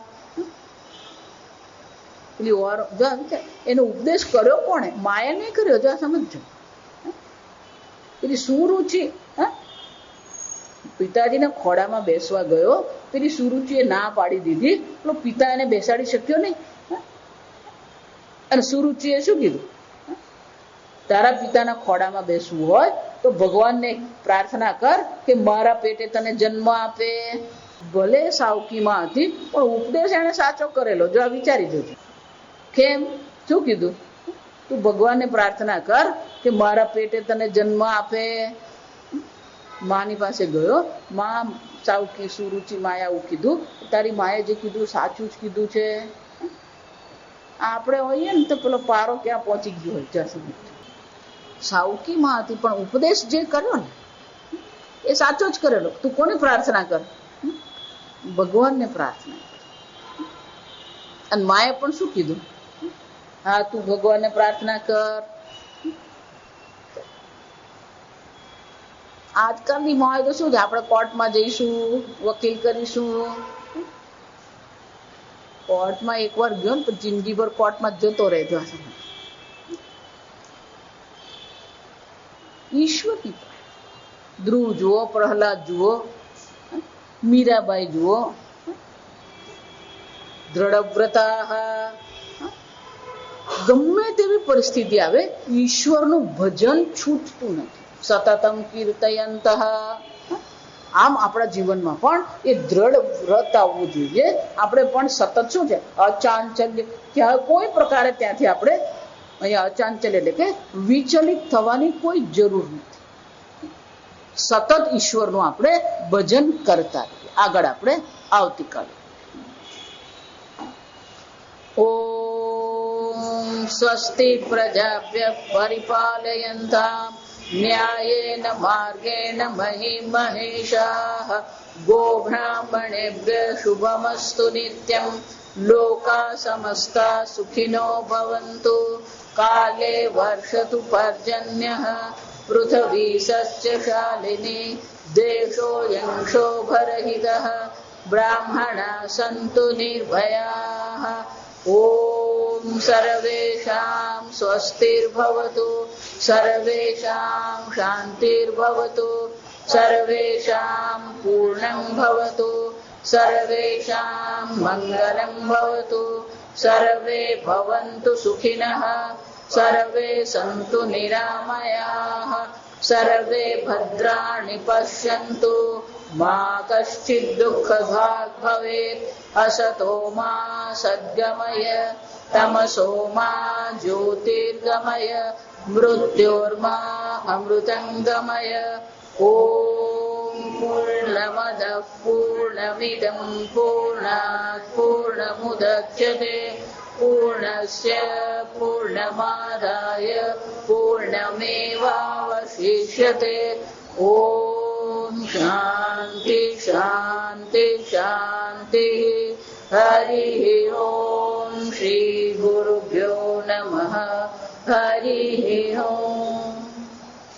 એનો ઉપદેશ કર્યો કોણે? માયા નહીં કર્યો. જો સમજો, પેલી સુરુચિ પિતાજીના ખોડામાં બેસવા ગયો, પેલી સુરુચિએ ના પાડી દીધી. પેલો પિતા એને બેસાડી શક્યો નહીં. અને સુરુચિએ શું કીધું? તારા પિતાના ખોડામાં બેસવું હોય તો ભગવાનને પ્રાર્થના કર કે મારા પેટે તને જન્મ આપે. ભલે સાવકીમાં હતી પણ ઉપદેશ એને સાચો કરેલો. જો આ વિચારી જોજો. કેમ? શું કીધું? તું ભગવાનને પ્રાર્થના કર કે મારા પેટે તને જન્મ આપે. માની પાસે ગયો, માં સાવકી સુરુચિ માયા એવું કીધું. તારી માએ જે કીધું સાચું જ કીધું છે. આપણે હોઈએ ને તો પેલો પારો ક્યાં પહોંચી ગયો હોય. જ્યાં સુધી સાવકી માં હતી પણ ઉપદેશ જે કર્યો ને એ સાચો જ કરેલો. તું કોની પ્રાર્થના કર? ભગવાનને પ્રાર્થના કર. અને માએ પણ શું કીધું? હા, તું ભગવાનને પ્રાર્થના કર. આજકાલની માએ તો શું છે, આપણે કોર્ટમાં જઈશું, વકીલ કરીશું. કોર્ટમાં એકવાર ગયો ને તો જિંદગીભર કોર્ટમાં જતો રહેજો. ઈશ્વરની ધ્રુવ જુઓ, પ્રહલાદ જુઓ, મીરાબાઈ જુઓ. દ્રઢવ્રતા. ગમે તેવી પરિસ્થિતિ આવે ઈશ્વરનું ભજન છૂટતું નથી. સતતમ કીર્તયંત. આમ આપણા જીવનમાં પણ એ દ્રઢ વ્રત આવવું જોઈએ. આપણે પણ સતત શું છે, અચાંચલ્ય, ક્યાં કોઈ પ્રકારે ત્યાંથી આપણે અહીંયા અચાંચલ્ય એટલે કે વિચલિત થવાની કોઈ જરૂર નથી. સતત ઈશ્વરનું આપણે ભજન કરતા રહીએ. આગળ આપણે આવતીકાલે. ઓમ સ્વસ્તિ પ્રજાભ્ય પરિપાલયન્તામ ન્યાયેન માર્ગેણ મહિં મહેશાઃ ગોબ્રાહ્મણેભ્યઃ શુભમસ્તુ નિત્યં લોકા સમસ્તા સુખિનો ભવન્તુ કાલે વર્ષતુ પર્જન્યઃ પૃથ્વી સસ્યશાલિની દેશોऽયં ક્ષોભરહિતઃ બ્રાહ્મણા સन्तુ નિર્ભયાઃ. ઓમ સર્વેષાં સ્વસ્તિર્ભવતુ, સર્વેષાં શાંતિર્ભવતુ, સર્વેષાં પૂર્ણં ભવતુ, સર્વેષાં મંગલં ભવતુ, સર્વે ભવन्तુ સુખિનઃ, सर्वे सन्तु निरामयाः सर्वे भद्राणि पश्यन्तु मा कश्चित् दुःखभाग् भवेत् असतो मा सद्गमय तमसो मा ज्योतिर्गमय मृत्योर्मा अमृतङ्गमय ॐ पूर्णमदः पूर्णमिदं पूर्णात् पूर्णमुदच्यते पूर्णस्य पूर्णमादाय पूर्णमेवावशिष्यते ॐ शान्ति शान्ति शान्तिः हरिः ॐ श्रीगुरुभ्यो